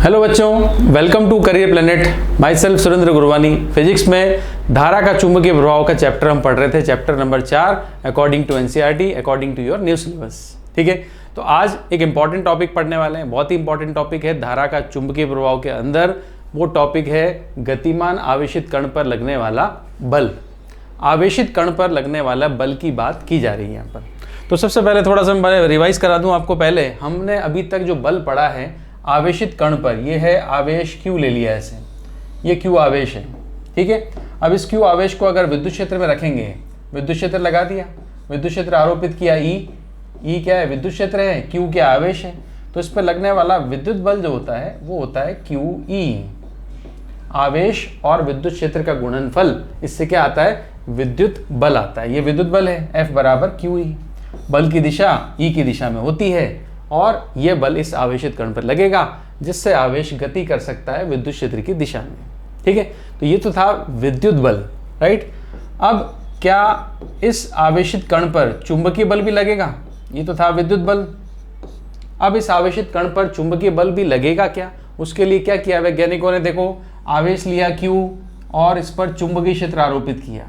Hello बच्चों, welcome to career planet. Myself Surendra Gurwani. Physics में धारा का चुंबकीय प्रभाव का चैप्टर हम पढ़ रहे थे, chapter number 4 according to NCERT, according to your new syllabus. ठीक है, तो आज एक इंपॉर्टेंट टॉपिक पढ़ने वाले हैं। बहुत ही इंपॉर्टेंट टॉपिक है धारा का चुंबकीय प्रभाव के अंदर। वो टॉपिक है गतिमान आवेशित कण पर लगने वाला बल। आवेशित कण पर लगने वाला बल की बात की जा रही है यहाँ पर। तो सबसे पहले थोड़ा सा मैं रिवाइज करा दूं आपको। पहले हमने अभी तक जो बल पढ़ा है आवेशित कण पर, ये है आवेश Q ले लिया ऐसे, ये Q आवेश है। ठीक है, अब इस Q आवेश को अगर विद्युत क्षेत्र में रखेंगे, विद्युत क्षेत्र लगा दिया, विद्युत क्षेत्र आरोपित किया, E क्या है, विद्युत क्षेत्र है, Q क्या आवेश है, तो इस पर लगने वाला विद्युत बल जो होता है वो होता है QE। आवेश और विद्युत क्षेत्र का गुणनफल, इससे क्या आता है, विद्युत बल आता है। ये विद्युत बल है, F बराबर QE। बल की दिशा E की दिशा में होती है और ये बल इस आवेशित कण पर लगेगा, जिससे आवेश गति कर सकता है विद्युत क्षेत्र की दिशा में। ठीक है, तो ये तो था विद्युत बल, राइट। अब क्या इस आवेशित कण पर चुंबकीय बल भी लगेगा? ये तो था विद्युत बल। अब इस आवेशित कण पर चुंबकीय बल भी लगेगा क्या? उसके लिए क्या किया वैज्ञानिकों ने? देखो, आवेश लिया Q और इस पर चुंबकीय क्षेत्र आरोपित किया।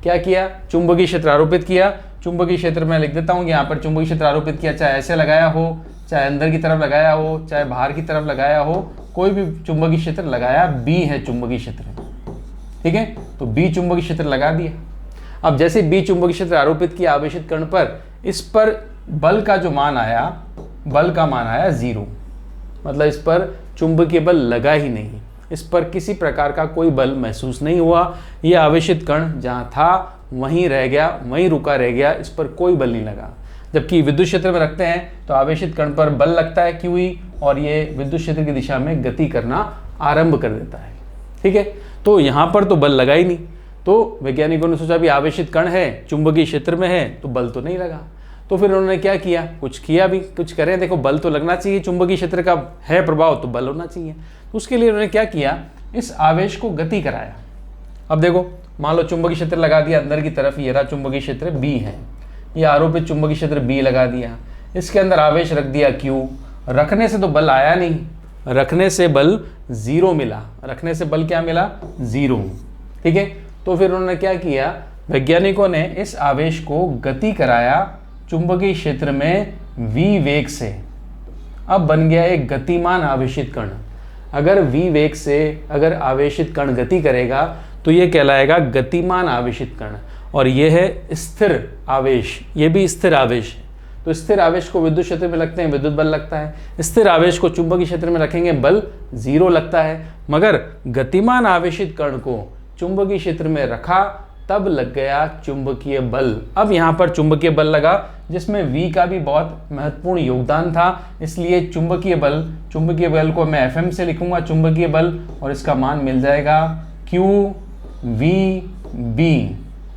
क्या किया? चुंबकीय क्षेत्र आरोपित किया। चुंबकीय क्षेत्र में लिख देता हूँ, यहाँ पर चुंबकीय क्षेत्र आरोपित किया, चाहे ऐसे लगाया हो, चाहे अंदर की तरफ लगाया हो, चाहे बाहर की तरफ लगाया हो, कोई भी चुंबकीय क्षेत्र लगाया। B है चुंबकीय क्षेत्र, ठीक है, तो B चुंबकीय क्षेत्र लगा दिया। अब जैसे B चुंबकीय क्षेत्र आरोपित किया आवेशित कण पर, इस पर बल का जो मान आया, बल का मान आया 0, मतलब इस पर चुंबकीय बल लगा ही नहीं, इस पर किसी प्रकार का कोई बल महसूस नहीं हुआ। यह आवेशित कण जहाँ था वहीं रह गया, वहीं रुका रह गया, इस पर कोई बल नहीं लगा। जबकि विद्युत क्षेत्र में रखते हैं तो आवेशित कण पर बल लगता है QE और ये विद्युत क्षेत्र की दिशा में गति करना आरंभ कर देता है। ठीक है, तो यहाँ पर तो बल लगा ही नहीं। तो वैज्ञानिकों ने सोचा भी आवेशित कण है, चुंबकीय क्षेत्र में है, तो बल तो नहीं लगा। तो फिर उन्होंने क्या किया, कुछ किया भी, कुछ करें। देखो, बल तो लगना चाहिए, चुंबकीय क्षेत्र का है प्रभाव तो बल होना चाहिए। तो उसके लिए उन्होंने क्या किया, इस आवेश को गति कराया। अब देखो, मान लो चुंबकीय क्षेत्र लगा दिया अंदर की तरफ, ये रहा चुंबकीय क्षेत्र B है, ये आरोपित चुंबकीय क्षेत्र B लगा दिया, इसके अंदर आवेश रख दिया Q। रखने से तो बल आया नहीं, रखने से बल 0 मिला, रखने से बल क्या मिला, 0। ठीक है, तो फिर उन्होंने क्या किया, वैज्ञानिकों ने इस आवेश को गति कराया चुंबकीय क्षेत्र में V वेग से। अब बन गया एक गतिमान आवेशित कण। अगर V वेग से अगर आवेशित कण गति करेगा तो ये कहलाएगा गतिमान आवेशित कण। और ये है स्थिर आवेश, ये भी स्थिर आवेश है। तो स्थिर आवेश को विद्युत क्षेत्र में लगते हैं, विद्युत बल लगता है। स्थिर आवेश को चुंबकीय क्षेत्र में रखेंगे, बल 0 लगता है। मगर गतिमान आवेशित कण को चुंबकीय क्षेत्र में रखा, तब लग गया चुंबकीय बल। अब यहाँ पर चुंबकीय बल लगा, जिसमें V का भी बहुत महत्वपूर्ण योगदान था। इसलिए चुंबकीय बल को मैं FM से लिखूंगा, चुंबकीय बल, और इसका मान मिल जाएगा QVB।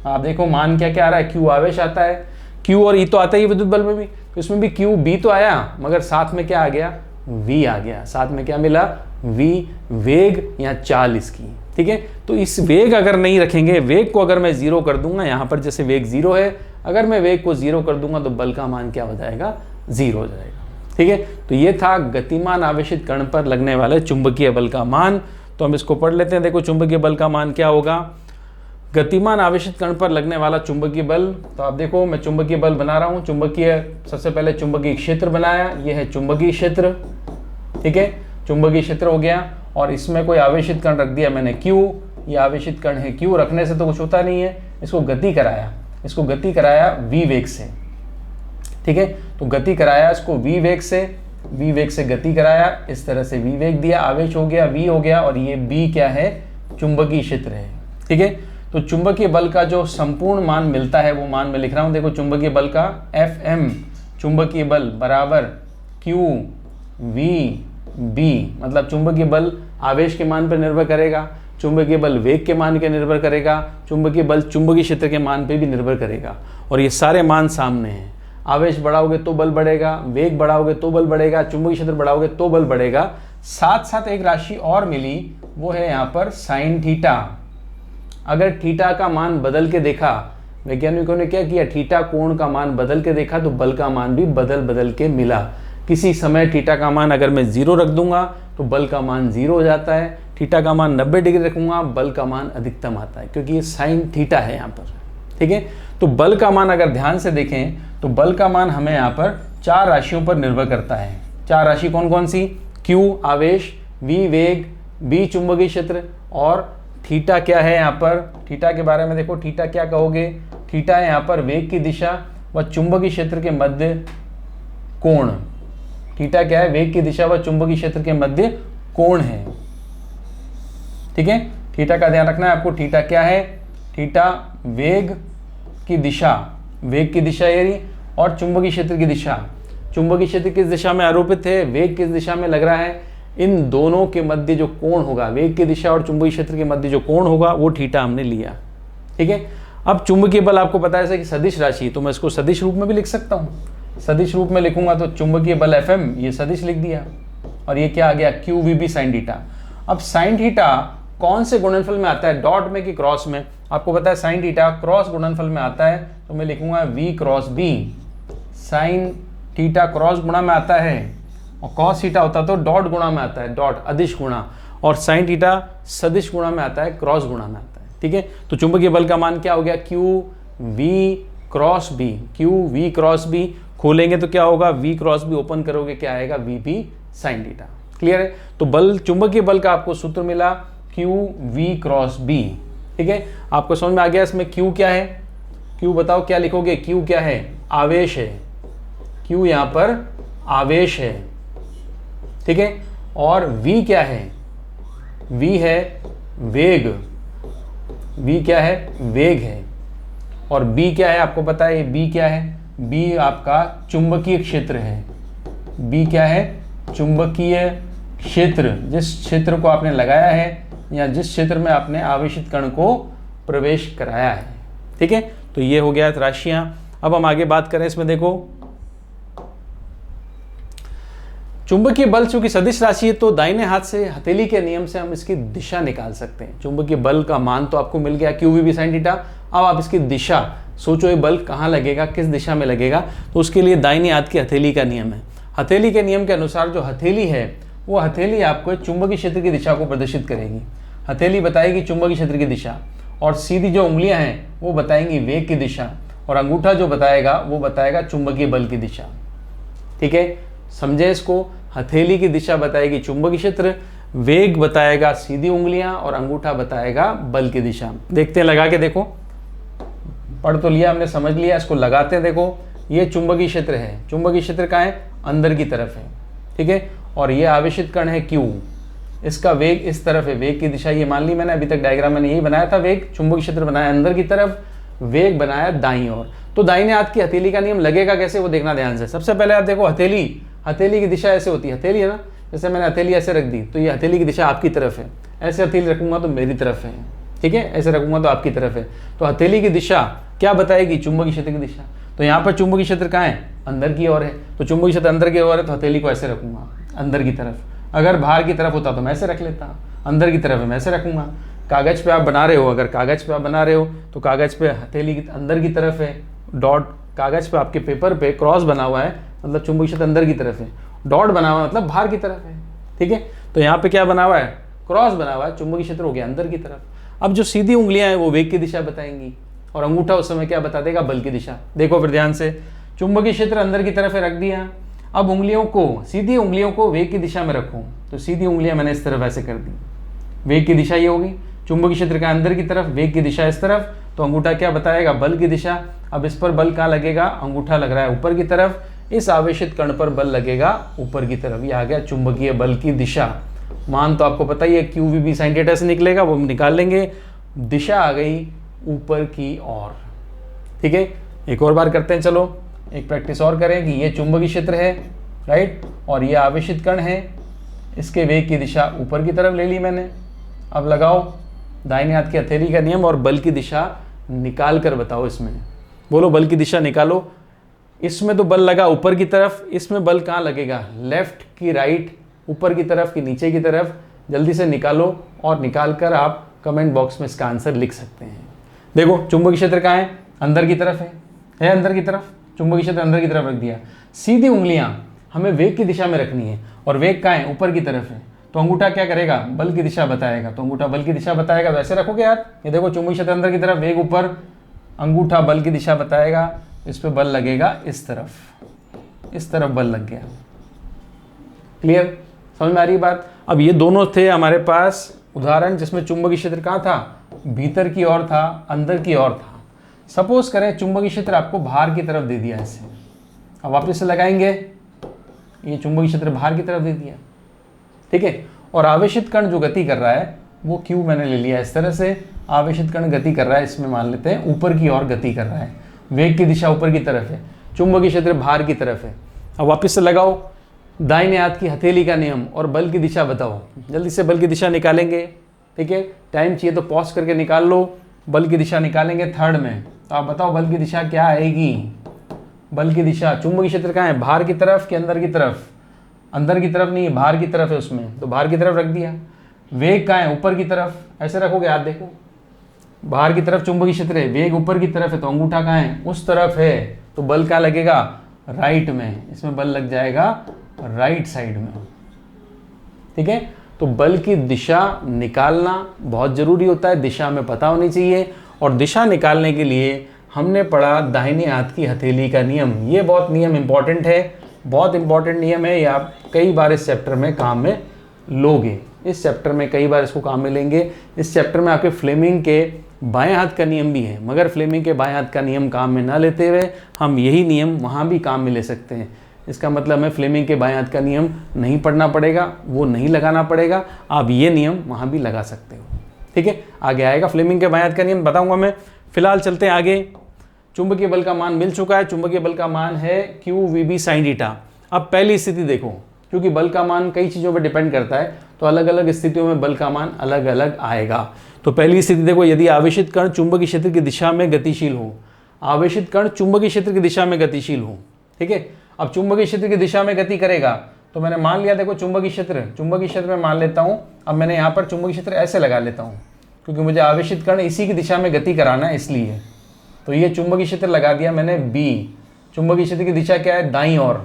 आप देखो मान क्या क्या आ रहा है, Q आवेश आता है, Q और E तो आता ही विद्युत बल में भी, तो इसमें भी QB तो आया, मगर साथ में क्या आ गया, V आ गया। साथ में क्या मिला, V, वेग या चाल इसकी। ठीक है, तो इस वेग अगर नहीं रखेंगे, वेग को अगर मैं 0 कर दूंगा, यहाँ पर जैसे वेग 0 है, अगर मैं वेग को 0 कर दूंगा तो बल का मान क्या हो जाएगा, 0 हो जाएगा। ठीक है, तो ये था गतिमान आवेशित कण पर लगने वाले चुंबकीय बल का मान। तो हम इसको पढ़ लेते हैं। देखो, चुंबकीय बल का मान क्या होगा, गतिमान आवेशित कण पर लगने वाला चुंबकीय बल। तो आप देखो, मैं चुंबकीय बल बना रहा हूँ। सबसे पहले चुंबकीय क्षेत्र बनाया, ये है चुंबकीय क्षेत्र। ठीक है, चुंबकीय क्षेत्र हो गया, और इसमें कोई आवेशित कण रख दिया मैंने Q। ये आवेशित कण है Q, रखने से तो कुछ होता नहीं है, इसको गति कराया V वेग से। ठीक है, तो गति कराया इसको V वेग से गति कराया, इस तरह से V वेग दिया, आवेश हो गया, V हो गया, और ये B क्या है, चुंबकीय क्षेत्र है। ठीक है, तो चुंबकीय बल का जो संपूर्ण मान मिलता है वो मान मैं लिख रहा हूँ। देखो, चुंबकीय बल का FM चुंबकीय बल बराबर QVB, मतलब चुंबकीय बल आवेश के मान पर निर्भर करेगा, चुंबकीय बल वेग के मान के निर्भर करेगा, चुंबकीय बल चुंबकीय क्षेत्र के मान पे भी निर्भर करेगा। और ये सारे मान सामने हैं। आवेश बढ़ाओगे तो बल बढ़ेगा, वेग बढ़ाओगे तो बल बढ़ेगा, चुंबकीय क्षेत्र बढ़ाओगे तो बल बढ़ेगा। साथ साथ एक राशि और मिली, वो है यहाँ पर साइन थीटा। अगर थीटा का मान बदल के देखा, वैज्ञानिकों ने क्या किया, थीटा कोण का मान बदल के देखा, तो बल का मान भी बदल के मिला। किसी समय थीटा का मान अगर मैं 0 रख दूंगा तो बल का मान 0 हो जाता है, थीटा का मान 90 डिग्री रखूंगा बल का मान अधिकतम आता है, क्योंकि ये साइन थीटा है यहाँ पर। ठीक है, तो बल का मान अगर ध्यान से देखें तो बल का मान हमें यहाँ पर 4 राशियों पर निर्भर करता है। 4 राशि कौन कौन सी? Q आवेश, V वेग, B चुंबकीय क्षेत्र और थीटा क्या है यहाँ पर? थीटा के बारे में देखो, थीटा क्या कहोगे? थीटा है यहाँ पर वेग की दिशा व चुंबकीय क्षेत्र के मध्य कोण। थीटा क्या है? वेग की दिशा व चुंबकीय क्षेत्र के मध्य कोण है। ठीक है, थीटा का ध्यान रखना है आपको। थीटा क्या है? थीटा वेग की दिशा, वेग की दिशा ये, और चुंबकीय क्षेत्र की दिशा। चुंबकीय क्षेत्र किस दिशा में आरोपित है, वेग किस दिशा में लग रहा है, इन दोनों के मध्य जो कोण होगा, वेग की दिशा और चुंबकीय क्षेत्र के मध्य जो कोण होगा वो थीटा हमने लिया। ठीक है, अब चुंबकीय बल आपको पता है कि सदिश राशि, तो मैं इसको सदिश रूप में भी लिख सकता हूँ। सदिश रूप में लिखूंगा तो चुंबकीय बल Fm, ये सदिश लिख दिया, और ये क्या आ गया? QVB sine theta. अब साइन थीटा कौन से गुणनफल में आता है, डॉट में कि क्रॉस में? आपको पता है साइन थीटा क्रॉस गुणनफल में आता है, तो मैं लिखूंगा V cross B। Sine theta cross गुणा में आता है, और कॉस थीटा होता तो डॉट गुणा में आता है, डॉट अदिश गुणा, और साइन थीटा सदिश गुणा में आता है, क्रॉस गुणा में आता है। ठीक है, तो चुंबकीय बल का मान क्या हो गया? QV cross B। QV cross B खोलेंगे तो क्या होगा? V क्रॉस B ओपन करोगे क्या आएगा? VB sine theta. क्लियर है? तो बल, चुंबकीय बल का आपको सूत्र मिला QV क्रॉस B। ठीक है, आपको समझ में आ गया इसमें Q क्या है? Q बताओ क्या लिखोगे? Q क्या है? आवेश है। Q यहाँ पर आवेश है। ठीक है, और V क्या है? V है वेग। V क्या है? वेग है। और B क्या है? आपको पता है B क्या है? B आपका चुंबकीय क्षेत्र है। B क्या है? चुंबकीय क्षेत्र। जिस क्षेत्र को आपने लगाया है या जिस क्षेत्र में आपने आवेशित कण को प्रवेश कराया है। ठीक है, तो ये हो गया राशियां। अब हम आगे बात करें इसमें, देखो चुंबकीय बल चूंकि सदिश राशि है तो दाहिने हाथ से हथेली के नियम से हम इसकी दिशा निकाल सकते हैं। चुंबकीय बल का मान तो आपको मिल गया QVB साइन थीटा। अब आप इसकी दिशा सोचो, ये बल कहाँ लगेगा, किस दिशा में लगेगा, तो उसके लिए दाहिने हाथ की हथेली का नियम है। हथेली के नियम के अनुसार जो हथेली है वो हथेली आपको चुंबकीय क्षेत्र की दिशा को प्रदर्शित करेगी। हथेली बताएगी चुंबकीय क्षेत्र की दिशा, और सीधी जो उंगलियां हैं वो बताएंगी वेग की दिशा, और अंगूठा जो बताएगा वो बताएगा चुंबकीय बल की दिशा। ठीक है, समझे इसको? हथेली की दिशा बताएगी चुंबकीय क्षेत्र, वेग बताएगा सीधी उंगलियां, और अंगूठा बताएगा बल की दिशा। देखते हैं, लगा के देखो। पढ़ तो लिया हमने, समझ लिया, इसको लगाते हैं। देखो ये चुंबकीय क्षेत्र है। चुंबकीय क्षेत्र कहाँ है? अंदर की तरफ है। ठीक है, और ये आवेशित कण है Q। इसका वेग इस तरफ है, वेग की दिशा ये मान ली मैंने। अभी तक डायग्राम मैंने यही बनाया था। वेग, चुंबकीय क्षेत्र बनाया अंदर की तरफ, वेग बनाया दाईं ओर। तो दाहिने हाथ की हथेली का नियम लगेगा कैसे वो देखना ध्यान से। सबसे पहले आप देखो हथेली, हथेली की दिशा ऐसे होती है। हथेली है ना, जैसे मैंने हथेली ऐसे रख दी तो ये हथेली की दिशा आपकी तरफ है। ऐसे हथेली रखूंगा तो मेरी तरफ है। ठीक है, ऐसे रखूंगा तो आपकी तरफ है। तो हथेली की दिशा क्या बताएगी? चुंबकीय क्षेत्र की दिशा। तो यहाँ पर चुंबकीय क्षेत्र कहाँ है? अंदर की ओर है। तो चुंबकीय क्षेत्र अंदर की ओर है तो हथेली को ऐसे रखूंगा, अंदर की तरफ। अगर बाहर की तरफ होता तो मैं ऐसे रख लेता, अंदर की तरफ है मैं ऐसे रखूंगा। कागज पे आप बना रहे हो, अगर कागज पे आप बना रहे हो तो कागज पे हथेली की अंदर की तरफ है, डॉट कागज पे आपके पेपर पे क्रॉस बना हुआ है, मतलब चुंबकीय क्षेत्र अंदर की तरफ है। डॉट बना हुआ है मतलब बाहर की तरफ है। ठीक है, तो यहाँ पे क्या बना हुआ है? क्रॉस बना हुआ है, चुंबकीय क्षेत्र हो गया अंदर की तरफ। अब जो सीधी उंगलियां हैं वो वेग की दिशा बताएंगी, और अंगूठा उस समय क्या बता देगा? बल की दिशा। देखो फिर ध्यान से, चुंबकीय क्षेत्र अंदर की तरफ है, रख दिया। अब उंगलियों को, सीधी उंगलियों को वेग की दिशा में रखूं, तो सीधी उंगलियां मैंने इस तरफ ऐसे कर दी। वेग की दिशा ये होगी, चुंबकीय क्षेत्र का अंदर की तरफ, वेग की दिशा इस तरफ, तो अंगूठा क्या बताएगा? बल की दिशा। अब इस पर बल कहाँ लगेगा? अंगूठा लग रहा है ऊपर की तरफ, इस आवेशित कण पर बल लगेगा ऊपर की तरफ। ये आ गया चुंबकीय बल की दिशा। मान तो आपको पता ही है QVB साइन थीटा से निकलेगा, वो हम निकाल लेंगे। दिशा आ गई ऊपर की ओर। ठीक है, एक और बार करते हैं, चलो एक प्रैक्टिस और करें कि ये चुंबकीय क्षेत्र है, राइट, और ये आवेशित कण है, इसके वेग की दिशा ऊपर की तरफ ले ली मैंने। अब लगाओ दाहिने हाथ की हथेली का नियम और बल की दिशा निकाल कर बताओ। इसमें बोलो बल की दिशा निकालो। इसमें तो बल लगा ऊपर की तरफ, इसमें बल कहाँ लगेगा? लेफ्ट की राइट, ऊपर की तरफ की नीचे की तरफ। जल्दी से निकालो, और निकाल कर आप कमेंट बॉक्स में इसका आंसर लिख सकते हैं। देखो चुंबकीय क्षेत्र कहाँ है? अंदर की तरफ है अंदर की तरफ। चुंबकीय क्षेत्र अंदर की तरफ रख दिया। सीधी उंगलियां, हमें वेग की दिशा में रखनी है और वेग कहाँ है, ऊपर की तरफ है। तो अंगूठा क्या करेगा, बल की दिशा बताएगा। तो अंगूठा बल की दिशा बताएगा, तो ऐसे रखोगे यार, ये देखो चुंबकीय क्षेत्र अंदर की तरफ, वेग ऊपर, अंगूठा बल की दिशा बताएगा, इस पे बल लगेगा इस तरफ बल लग गया। क्लियर, समझ में आ रही बात। अब ये दोनों थे हमारे पास उदाहरण जिसमें चुंबकीय क्षेत्र कहाँ था, भीतर की ओर था, अंदर की ओर था। सपोज करें चुंबकीय क्षेत्र आपको बाहर की तरफ दे दिया ऐसे, अब वापस से लगाएंगे, ये चुंबकीय क्षेत्र बाहर की तरफ दे दिया, ठीक है। और आवेशित कण जो गति कर रहा है वो Q मैंने ले लिया इस तरह से, आवेशित कण गति कर रहा है, इसमें मान लेते हैं ऊपर की ओर गति कर रहा है, वेग की दिशा ऊपर की तरफ है, चुंबकीय क्षेत्र बाहर की तरफ है। अब वापस से लगाओ, दाहिने हाथ की हथेली का नियम और बल की दिशा बताओ, जल्दी से बल की दिशा निकालेंगे, ठीक है। टाइम चाहिए तो पॉज करके निकाल लो, बल की दिशा निकालेंगे थर्ड में। तो आप बताओ बल की दिशा क्या आएगी, बल की दिशा, चुंबकीय क्षेत्र कहाँ है, बाहर की तरफ कि अंदर की तरफ, अंदर की तरफ नहीं, बाहर की तरफ है उसमें, तो बाहर की तरफ रख दिया। वेग कहाँ है, ऊपर की तरफ, ऐसे रखोगे हाथ, देखो बाहर की तरफ चुंबकीय क्षेत्र है, वेग ऊपर की तरफ है, तो अंगूठा कहाँ है, उस तरफ है, तो बल क्या लगेगा, राइट में, इसमें बल लग जाएगा राइट साइड में, ठीक है। तो बल की दिशा निकालना बहुत जरूरी होता है, दिशा में पता होनी चाहिए। और दिशा निकालने के लिए हमने पढ़ा दाहिने हाथ की हथेली का नियम, ये बहुत नियम इंपॉर्टेंट है, बहुत इंपॉर्टेंट नियम है, ये आप कई बार इस चैप्टर में काम में लोगे, इस चैप्टर में कई बार इसको काम में लेंगे। इस चैप्टर में आपके फ्लेमिंग के बाएं हाथ का नियम भी है, मगर फ्लेमिंग के बाएं हाथ का नियम काम में ना लेते हुए हम यही नियम वहाँ भी काम में ले सकते हैं। इसका मतलब है फ्लेमिंग के बाएं हाथ का नियम नहीं पढ़ना पड़ेगा, वो नहीं लगाना पड़ेगा, आप ये नियम वहाँ भी लगा सकते हो, ठीक है। आगे आएगा फ्लेमिंग के बाएं हाथ का नियम बताऊँगा मैं, फिलहाल चलते हैं आगे। चुंबकीय बल का मान मिल चुका है, चुंबकीय बल का मान है QVB sin थीटा। अब पहली स्थिति देखो, क्योंकि बल का मान कई चीज़ों पर डिपेंड करता है, तो अलग अलग स्थितियों में बल का मान अलग अलग आएगा। तो पहली स्थिति देखो, यदि आवेशित कण चुंबकीय क्षेत्र की दिशा में गतिशील हो, आवेशित कण चुंबकीय क्षेत्र की दिशा में गतिशील हो, ठीक है। अब चुंबकीय क्षेत्र की दिशा में गति करेगा, तो मैंने मान लिया, देखो चुंबकीय क्षेत्र में मान लेता हूँ। अब मैंने यहाँ पर चुंबकीय क्षेत्र ऐसे लगा लेता हूँ, क्योंकि मुझे आवेशित कण इसी की दिशा में गति कराना है, इसलिए तो ये चुंबकीय क्षेत्र लगा दिया मैंने B। चुंबकीय क्षेत्र की दिशा क्या है, दाईं ओर,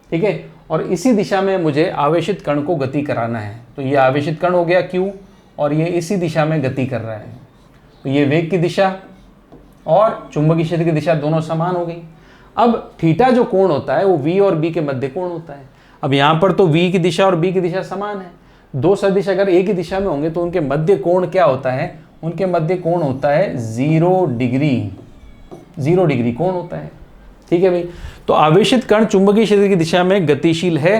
ठीक है। और इसी दिशा में मुझे आवेशित कण को गति कराना है, तो ये आवेशित कण हो गया Q, और ये इसी दिशा में गति कर रहा है, तो ये वेग की दिशा और चुंबकीय क्षेत्र की दिशा दोनों समान हो गई। अब थीटा जो कोण होता है वो V और B के मध्य कोण होता है। अब यहाँ पर तो V की दिशा और B की दिशा समान है, दो सदिश अगर एक ही दिशा में होंगे तो उनके मध्य कोण क्या होता है, उनके मध्य कोण होता है 0 डिग्री, 0 डिग्री कोण होता है, ठीक है भाई। तो आवेशित कण चुंबकीय क्षेत्र की दिशा में गतिशील है,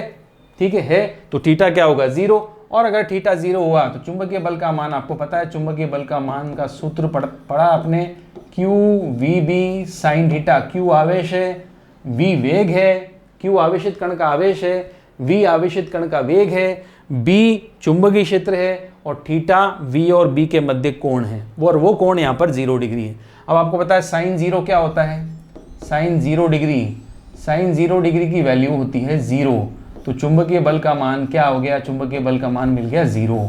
ठीक है, तो थीटा क्या होगा 0, और अगर थीटा 0 हुआ तो चुंबकीय बल का मान आपको पता है, चुंबकीय बल का मान का सूत्र पढ़ा आपने, QVB sin थीटा। Q आवेश है, V वेग है, Q आवेशित कण का आवेश है, V आवेशित कण का वेग है, B चुंबकीय क्षेत्र है, और थीटा V और B के मध्य कोण है, और वो कोण यहाँ पर 0 डिग्री है। अब आपको पता है साइन 0 क्या होता है, साइन 0 डिग्री, साइन 0 डिग्री की वैल्यू होती है 0, तो चुंबकीय बल का मान क्या हो गया, चुंबकीय बल का मान मिल गया 0।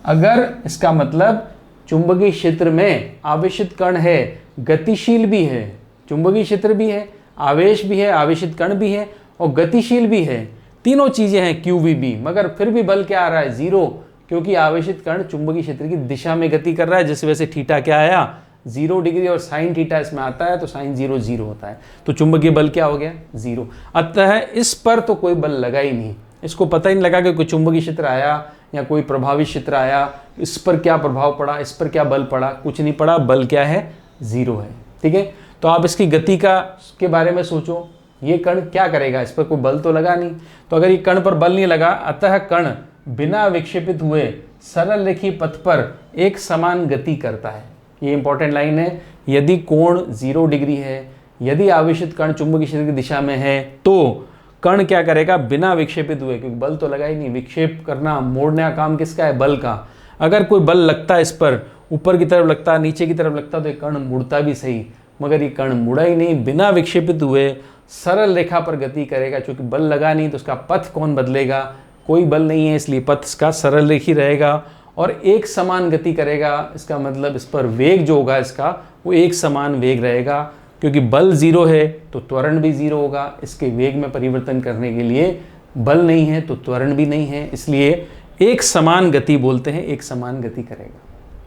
अगर इसका मतलब चुंबकीय क्षेत्र में आवेशित कण है, गतिशील भी है, चुंबकीय क्षेत्र भी है, आवेश भी है, आवेशित कण भी है और गतिशील भी है, तीनों चीजें हैं QVB, मगर फिर भी बल क्या आ रहा है 0, क्योंकि आवेशित कण चुंबकीय क्षेत्र की दिशा में गति कर रहा है, जिस वजह से थीटा क्या आया 0 डिग्री, और साइन थीटा इसमें आता है तो साइन 0 0 होता है, तो चुंबकीय बल क्या हो गया 0। अतः इस पर तो कोई बल लगा ही नहीं, इसको पता ही नहीं लगा कि कोई चुंबकीय क्षेत्र आया या कोई प्रभावी क्षेत्र आया, इस पर क्या प्रभाव पड़ा, इस पर क्या बल पड़ा, कुछ नहीं पड़ा, बल क्या है 0 है, ठीक है। तो आप इसकी गति के बारे में सोचो, ये कण क्या करेगा, इस पर कोई बल तो लगा नहीं, तो अगर ये कण पर बल नहीं लगा, अतः कण बिना विक्षेपित हुए सरल रेखीय पथ पर एक समान गति करता है। ये इंपॉर्टेंट लाइन है, यदि कोण 0 डिग्री है, यदि आवेशित कण चुंबकीय क्षेत्र की दिशा में है, तो कण क्या करेगा बिना विक्षेपित हुए, क्योंकि बल तो लगा ही नहीं, विक्षेप करना मोड़ने का काम किसका है, बल का। अगर कोई बल लगता है इस पर, ऊपर की तरफ लगता, नीचे की तरफ लगता, तो ये कण मुड़ता भी सही, मगर ये कण मुड़ा ही नहीं, बिना विक्षेपित हुए सरल रेखा पर गति करेगा। चूंकि बल लगा नहीं तो उसका पथ कौन बदलेगा, कोई बल नहीं है, इसलिए पथ इसका सरल रेखी रहेगा और एक समान गति करेगा। इसका मतलब इस पर वेग जो होगा इसका वो एक समान वेग रहेगा, क्योंकि बल जीरो है तो त्वरण भी जीरो होगा। इसके वेग में परिवर्तन करने के लिए बल नहीं है तो त्वरण भी नहीं है, इसलिए एक समान गति बोलते हैं, एक समान गति करेगा।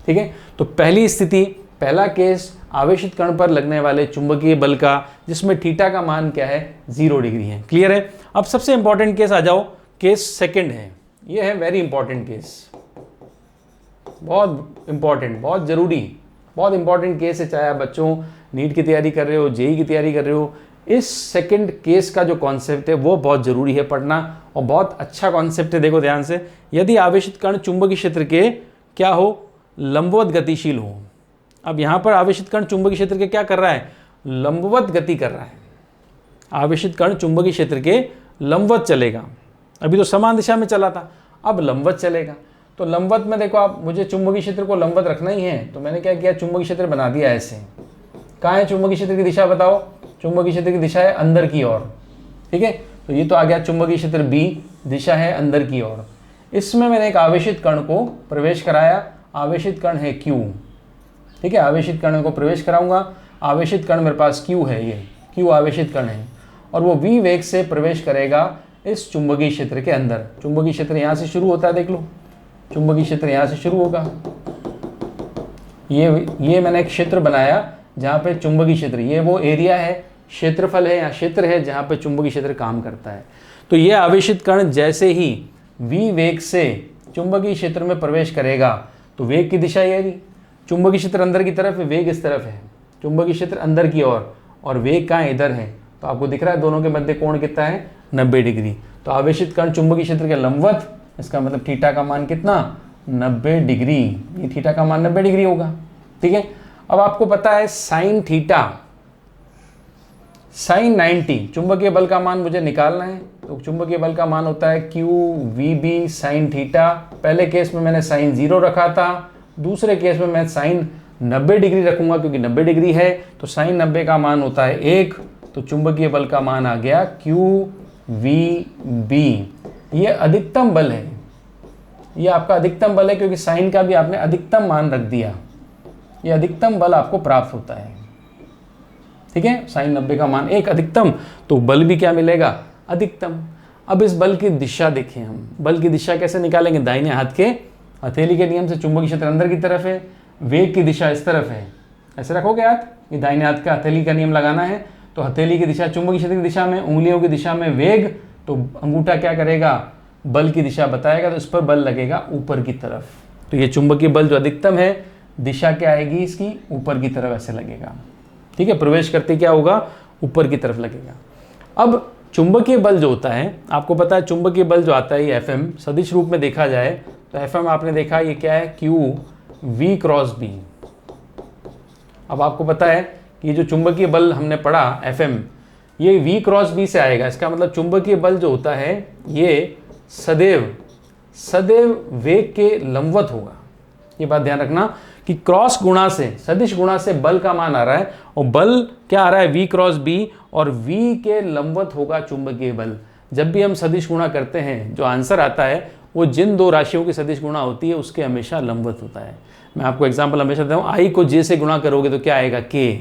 ठीक है, तो पहली स्थिति, पहला केस आवेशित कण पर लगने वाले चुंबकीय बल का, जिसमें थीटा का मान क्या है, 0 डिग्री है। क्लियर है। अब सबसे इंपॉर्टेंट केस आ जाओ, केस सेकंड है, ये है वेरी इंपॉर्टेंट केस, बहुत इंपॉर्टेंट, बहुत जरूरी, बहुत इंपॉर्टेंट केस है। चाहे आप बच्चों नीट की तैयारी कर रहे हो, जेई की तैयारी कर रहे हो, इस सेकंड केस का जो कॉन्सेप्ट है वो बहुत जरूरी है पढ़ना, और बहुत अच्छा कॉन्सेप्ट है। देखो ध्यान से, यदि आवेशित कण चुंबकीय क्षेत्र के क्या हो, लंबवत गतिशील हो। अब यहां पर आवेशित कण चुंबकीय क्षेत्र के क्या कर रहा है, लंबवत गति कर रहा है। आवेशित कण चुंबकीय क्षेत्र के लंबवत चलेगा, अभी तो समान दिशा में चला था, अब लंबवत चलेगा। तो लंबवत में देखो आप, मुझे चुंबकीय क्षेत्र को लंबवत रखना ही है, तो मैंने क्या किया, चुंबकीय क्षेत्र बना दिया ऐसे। कहाँ है चुंबकीय क्षेत्र की दिशा, बताओ। चुंबकीय क्षेत्र की दिशा है अंदर की ओर। ठीक है, तो ये तो आ गया चुंबकीय क्षेत्र बी, दिशा है अंदर की ओर। इसमें मैंने एक आवेशित कण को प्रवेश कराया, आवेशित कण है Q। ठीक है, आवेशित कण को प्रवेश कराऊंगा, आवेशित कण मेरे पास Q है, ये Q आवेशित कण है, और वो V वेग से प्रवेश करेगा इस चुंबकीय क्षेत्र के अंदर। चुंबकीय क्षेत्र यहाँ से शुरू होता है, देख लो, चुंबकीय क्षेत्र यहाँ से शुरू होगा। ये मैंने एक क्षेत्र बनाया जहाँ पे चुंबकीय क्षेत्र, ये वो एरिया है, क्षेत्रफल है या क्षेत्र है जहाँ पे चुंबकीय क्षेत्र काम करता है। तो ये आवेशित कण जैसे ही V वेग से चुंबकीय क्षेत्र में प्रवेश करेगा, तो वेग की दिशा ये रही, चुंबकीय क्षेत्र अंदर की तरफ है, वेग इस तरफ है, चुंबकीय क्षेत्र अंदर की ओर, और वेग कहाँ, इधर है। तो आपको दिख रहा है दोनों के मध्य कोण कितना है, 90 डिग्री। तो आवेशित कण चुंबकीय क्षेत्र के लंबवत, इसका मतलब थीटा का मान कितना, 90 डिग्री। ये थीटा का मान 90 डिग्री होगा। ठीक है, अब आपको पता है साइन थीटा, साइन 90, चुंबकीय बल का मान मुझे निकालना है। तो चुंबकीय बल का मान होता है Q VB साइन थीटा। पहले केस में मैंने साइन 0 रखा था, दूसरे केस में मैं साइन 90 डिग्री रखूंगा, क्योंकि 90 डिग्री है तो साइन 90 का मान होता है 1। तो चुंबकीय बल का मान आ गया QVB। ये अधिकतम बल है, ये आपका अधिकतम बल है, क्योंकि साइन का भी आपने अधिकतम मान रख दिया, ये अधिकतम बल आपको प्राप्त होता है। ठीक है, साइन 90 का मान 1 अधिकतम, तो बल भी क्या मिलेगा, अधिकतम। अब इस बल की दिशा देखें हम, बल की दिशा कैसे निकालेंगे, दाहिने हाथ के हथेली के नियम से। चुंबकीय क्षेत्र अंदर की तरफ है, वेग की दिशा इस तरफ है, ऐसे रखोगे हाथ, ये दाहिने हाथ का हथेली का नियम लगाना है। तो हथेली की दिशा चुंबकीय क्षेत्र की दिशा में, उंगलियों की दिशा में वेग, तो अंगूठा क्या करेगा, बल की दिशा बताएगा, तो इस पर बल लगेगा ऊपर की तरफ। तो ये चुंबकीय बल जो अधिकतम है, दिशा क्या आएगी इसकी, ऊपर की तरफ ऐसे लगेगा। ठीक है, प्रवेश करते क्या होगा, ऊपर की तरफ लगेगा। अब चुंबकीय बल जो होता है, आपको पता है चुंबकीय बल जो आता है ये FM सदिश रूप में देखा जाए तो FM आपने देखा ये क्या है, Q V क्रॉस B। अब आपको पता है कि जो चुंबकीय बल हमने पढ़ा FM, ये V क्रॉस B से आएगा। इसका मतलब चुंबकीय बल जो होता है ये सदैव वेग के लंबवत होगा। ये बात ध्यान रखना कि क्रॉस गुणा से, सदिश गुणा से बल का मान आ रहा है, और बल क्या आ रहा है, V क्रॉस B, और V के लंबवत होगा चुंबकीय बल। जब भी हम सदिश गुणा करते हैं, जो आंसर आता है वो जिन दो राशियों की सदिश गुणा होती है उसके हमेशा लंबवत होता है। मैं आपको एग्जांपल हमेशा देता हूँ, I को J से गुणा करोगे तो क्या आएगा, K।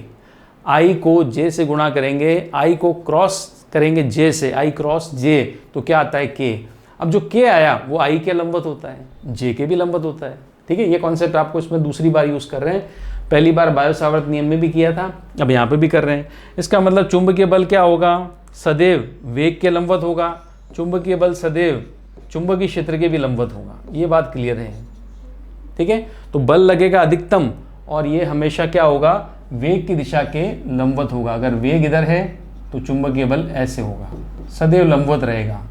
I को J से गुणा करेंगे, I को क्रॉस करेंगे J से, I क्रॉस J, तो क्या आता है, K। अब जो K आया वो I के लंबवत होता है, J के भी लंबवत होता है। ठीक है, ये कॉन्सेप्ट आपको इसमें दूसरी बार यूज़ कर रहे हैं, पहली बार बायो-सावर्त नियम में भी किया था, अब यहाँ पे भी कर रहे हैं। इसका मतलब चुंबकीय बल क्या होगा, सदैव वेग के लंबवत होगा, चुंबकीय बल सदैव चुंबकीय क्षेत्र के भी लंबवत होगा। ये बात क्लियर है। ठीक है, तो बल लगेगा अधिकतम, और ये हमेशा क्या होगा, वेग की दिशा के लंबवत होगा। अगर वेग इधर है तो चुंबकीय बल ऐसे होगा, सदैव लंबवत रहेगा।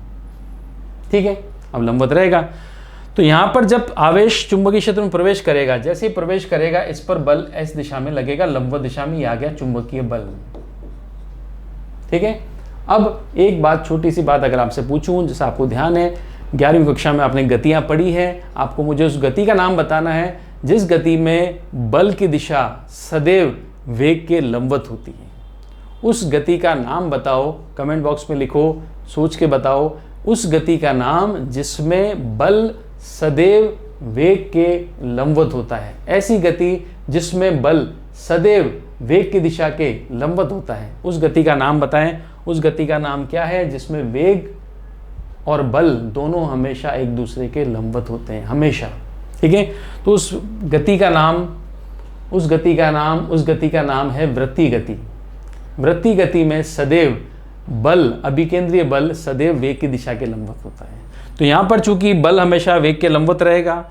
ठीक है, अब लंबवत रहेगा तो यहाँ पर जब आवेश चुंबकीय क्षेत्र में प्रवेश करेगा, जैसे ही प्रवेश करेगा इस पर बल इस दिशा में लगेगा, लंबवत दिशा में। ये आ गया चुंबकीय बल। ठीक है, अब एक बात, छोटी सी बात अगर आपसे पूछूं, जैसे आपको ध्यान है 11वीं कक्षा में आपने गतियां पढ़ी है, आपको मुझे उस गति का नाम बताना है जिस गति में बल की दिशा सदैव वेग के लंबवत होती है। उस गति का नाम बताओ, कमेंट बॉक्स में लिखो, सोच के बताओ उस गति का नाम जिसमें बल सदैव वेग के लंबवत होता है। ऐसी गति जिसमें बल सदैव वेग की दिशा के लंबवत होता है। उस गति का नाम बताएं, उस गति का नाम क्या है जिसमें वेग और बल दोनों हमेशा एक दूसरे के लंबवत होते हैं, हमेशा। ठीक है, तो उस गति का नाम है वृत्तीय गति। वृत्तीय गति में सदैव बल, अभिकेंद्रीय बल सदैव वेग की दिशा के लंबवत होता है। तो यहाँ पर चूंकि बल हमेशा वेग के लंबवत रहेगा,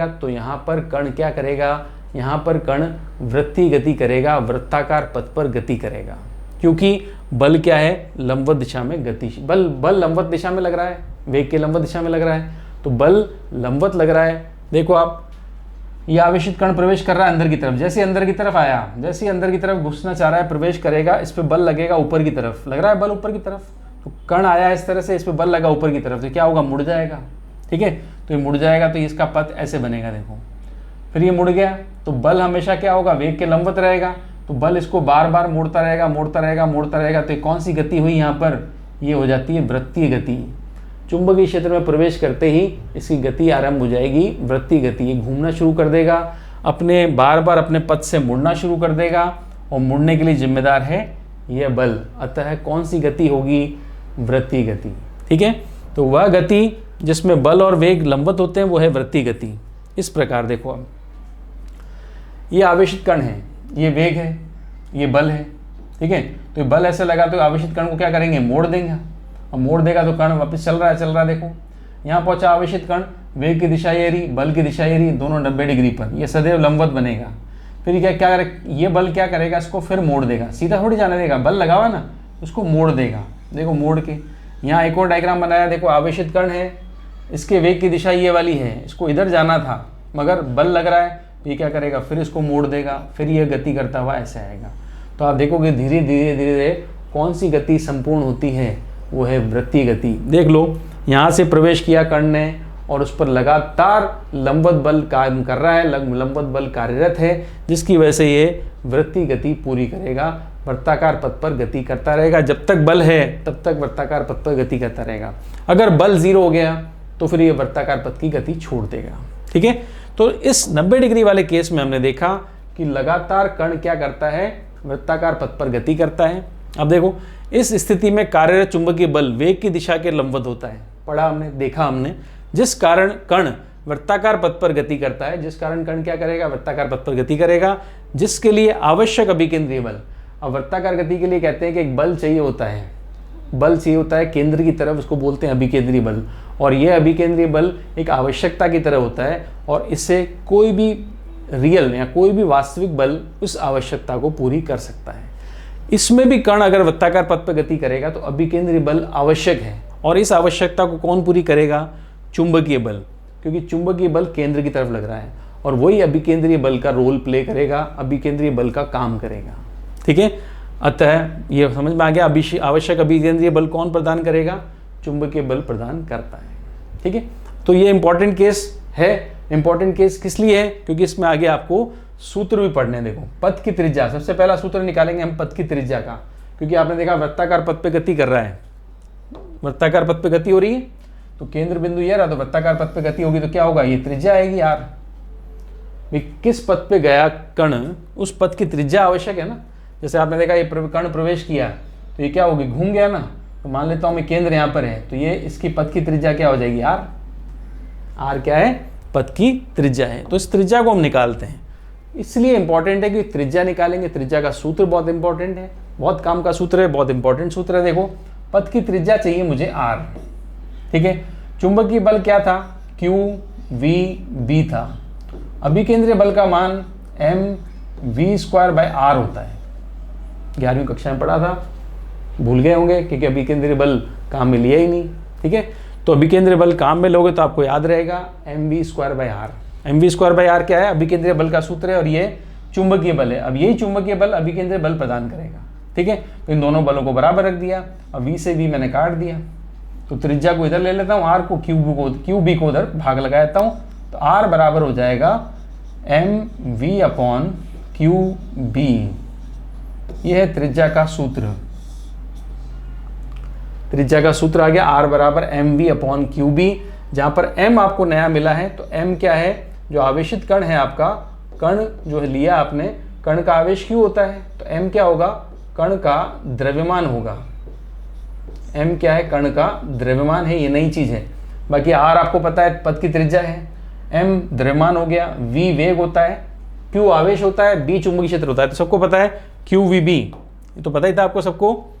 तो यहाँ पर कण क्या करेगा, यहाँ पर कण वृत्तीय गति करेगा, वृत्ताकार पथ पर गति करेगा, क्योंकि बल क्या है, लंबवत दिशा में गतिशील। बल लंबवत दिशा में लग रहा है, वेग के लंबवत दिशा में लग रहा है, तो बल लंबवत लग रहा है। देखो आप, ये आवेशित कण प्रवेश कर रहा है अंदर की तरफ, जैसे अंदर की तरफ आया, जैसे अंदर की तरफ घुसना चाह रहा है, प्रवेश करेगा, इस पे बल लगेगा ऊपर की तरफ, लग रहा है बल ऊपर की तरफ, तो कण आया इस तरह से, इस पे बल लगा ऊपर की तरफ, तो क्या होगा, मुड़ जाएगा। ठीक है, तो ये मुड़ जाएगा, तो इसका पथ ऐसे बनेगा। देखो, फिर ये मुड़ गया, तो बल हमेशा क्या होगा, वेग के लंबवत रहेगा, तो बल इसको बार बार मोड़ता रहेगा। तो कौन सी गति हुई यहाँ पर, ये हो जाती है वृत्तीय गति। चुंबकीय क्षेत्र में प्रवेश करते ही इसकी गति आरंभ हो जाएगी, वृत्तीय गति। ये घूमना शुरू कर देगा, अपने बार बार अपने पथ से मुड़ना शुरू कर देगा, और मुड़ने के लिए जिम्मेदार है यह बल। अतः कौन सी गति होगी, वृत्तीय गति। ठीक है, तो वह गति जिसमें बल और वेग लंबवत होते हैं वो है वृत्तीय गति। इस प्रकार देखो, अब ये आवेशित कण है, ये वेग है, ये बल है। ठीक है, तो ये बल ऐसे लगा, तो आवेशित कण को क्या करेंगे, मोड़ देंगे, और मोड़ देगा तो कण वापस चल रहा है। देखो, यहाँ पहुंचा आवेशित कण, वेग की दिशा ये रही, बल की दिशा ये रही, दोनों 90 डिग्री पर, ये सदैव लंबवत बनेगा। फिर क्या करे, ये बल क्या करेगा, इसको फिर मोड़ देगा, सीधा थोड़ी जाने देगा, बल लगा हुआ ना, उसको मोड़ देगा। देखो मोड़ के, यहाँ एक और डायग्राम बनाया, देखो आवेशित कण है, इसके वेग की दिशा ये वाली है, इसको इधर जाना था, मगर बल लग रहा है, ये क्या करेगा, फिर इसको मोड़ देगा, फिर ये गति करता हुआ ऐसे आएगा। तो आप देखोगे धीरे धीरे कौन सी गति संपूर्ण होती है, वो है वृत्तीय गति। देख लो, यहाँ से प्रवेश किया कण ने, और उस पर लगातार लंबवत बल काम कर रहा है, लंबवत बल कार्यरत है, जिसकी वजह से ये वृत्तीय गति पूरी करेगा, वृत्ताकार पथ पर गति करता रहेगा। जब तक बल है तब तक वृत्ताकार पथ पर गति करता रहेगा। अगर बल 0 हो गया तो फिर ये वृत्ताकार पथ की गति छोड़ देगा। ठीक है, तो इस 90 डिग्री वाले केस में हमने देखा कि लगातार कण क्या करता है, वृत्ताकार पथ पर गति करता है। अब देखो, इस स्थिति में कार्यरत चुंबकीय बल वेग की दिशा के लंबवत होता है। पढ़ा हमने, देखा हमने, जिस कारण कण वृत्ताकार पथ पर गति करता है, जिस कारण कण क्या करेगा, वृत्ताकार पथ पर गति करेगा, जिसके लिए आवश्यक अभिकेंद्रीय बल। अब वृत्ताकार गति के लिए कहते हैं कि एक बल चाहिए होता है, बल चाहिए होता है केंद्र की तरफ, उसको बोलते हैं अभिकेंद्रीय बल। और यह अभिकेंद्रीय बल एक आवश्यकता की तरह होता है, और इससे कोई भी रियल या कोई भी वास्तविक बल उस आवश्यकता को पूरी कर सकता है। इसमें भी कण अगर वृत्ताकार पथ पर गति करेगा तो अभिकेंद्रीय बल आवश्यक है, और इस आवश्यकता को कौन पूरी करेगा, चुंबकीय बल, क्योंकि चुंबकीय बल केंद्र की तरफ लग रहा है, और वही अभिकेंद्रीय बल का रोल प्ले करेगा, अभिकेंद्रीय बल का काम करेगा। ठीक है, अतः ये समझ में आ गया, आवश्यक अभिकेंद्रीय बल कौन प्रदान करेगा, चुंबकीय बल प्रदान करता है। ठीक है, तो ये इंपॉर्टेंट केस है। इंपॉर्टेंट केस किस लिए है, क्योंकि इसमें आगे आपको सूत्र भी पढ़ने। देखो, पथ की त्रिज्या, सबसे पहला सूत्र निकालेंगे हम पथ की त्रिज्या का, क्योंकि आपने देखा वृत्ताकार पथ पे गति कर रहा है, वृत्ताकार पथ पे गति हो रही है, तो केंद्र बिंदु ये रहा, तो वृत्ताकार पथ पे गति होगी तो क्या होगा, ये त्रिज्या आएगी यार। भाई किस पथ पे गया कण, उस पथ की त्रिज्या आवश्यक है ना। जैसे आपने देखा ये कण प्रवेश किया, तो ये क्या होगी, घूम गया ना, तो मान लेता हूँ मैं केंद्र यहाँ पर है, तो ये इसकी पथ की त्रिज्या क्या हो जाएगी, आर। आर क्या है, पथ की त्रिज्या है। तो इस त्रिज्या को हम निकालते हैं, इसलिए इंपॉर्टेंट है कि त्रिज्या निकालेंगे। त्रिज्या का सूत्र बहुत इंपॉर्टेंट है, बहुत काम का सूत्र है, बहुत इंपॉर्टेंट सूत्र है। देखो, पथ की त्रिज्या चाहिए मुझे आर। ठीक है, चुंबकीय बल क्या था, क्यू वी बी था, अभिकेंद्रीय बल का मान mv²/r होता है। 11वीं कक्षा में पढ़ा था, भूल गए होंगे, क्योंकि अभिकेंद्रीय बल काम में लिया ही नहीं। ठीक है, तो अभिकेंद्रीय बल काम में लोगे तो आपको याद रहेगा mv²/r। mv²/r क्या है, अभिकेंद्रीय बल का सूत्र है, और ये चुंबकीय बल है। अब यही चुंबकीय बल अभिकेंद्रीय बल प्रदान करेगा। ठीक है, तो इन दोनों बलों को बराबर रख दिया, और v से v मैंने काट दिया, तो त्रिज्या को इधर ले लेता हूँ, r को क्यू बी को उधर भाग लगा देता हूँ, तो r बराबर हो जाएगा mv/qb। यह है त्रिज्या का सूत्र। त्रिज्या का सूत्र आ गया, r बराबर mv/qb, जहां पर m आपको नया मिला है। तो m क्या है, जो आवेशित कण है आपका, कण जो है लिया आपने, कण का आवेश q होता है, तो m क्या होगा, कण का द्रव्यमान होगा। m क्या है, कण का द्रव्यमान है, ये नई चीज है। बाकी r आपको पता है पथ की त्रिज्या है, m द्रव्यमान हो गया, v वेग होता है, q आवेश होता है, b चुंबकीय क्षेत्र होता है। तो सबको पता है qvb, ये तो पता ही था आपको सबको,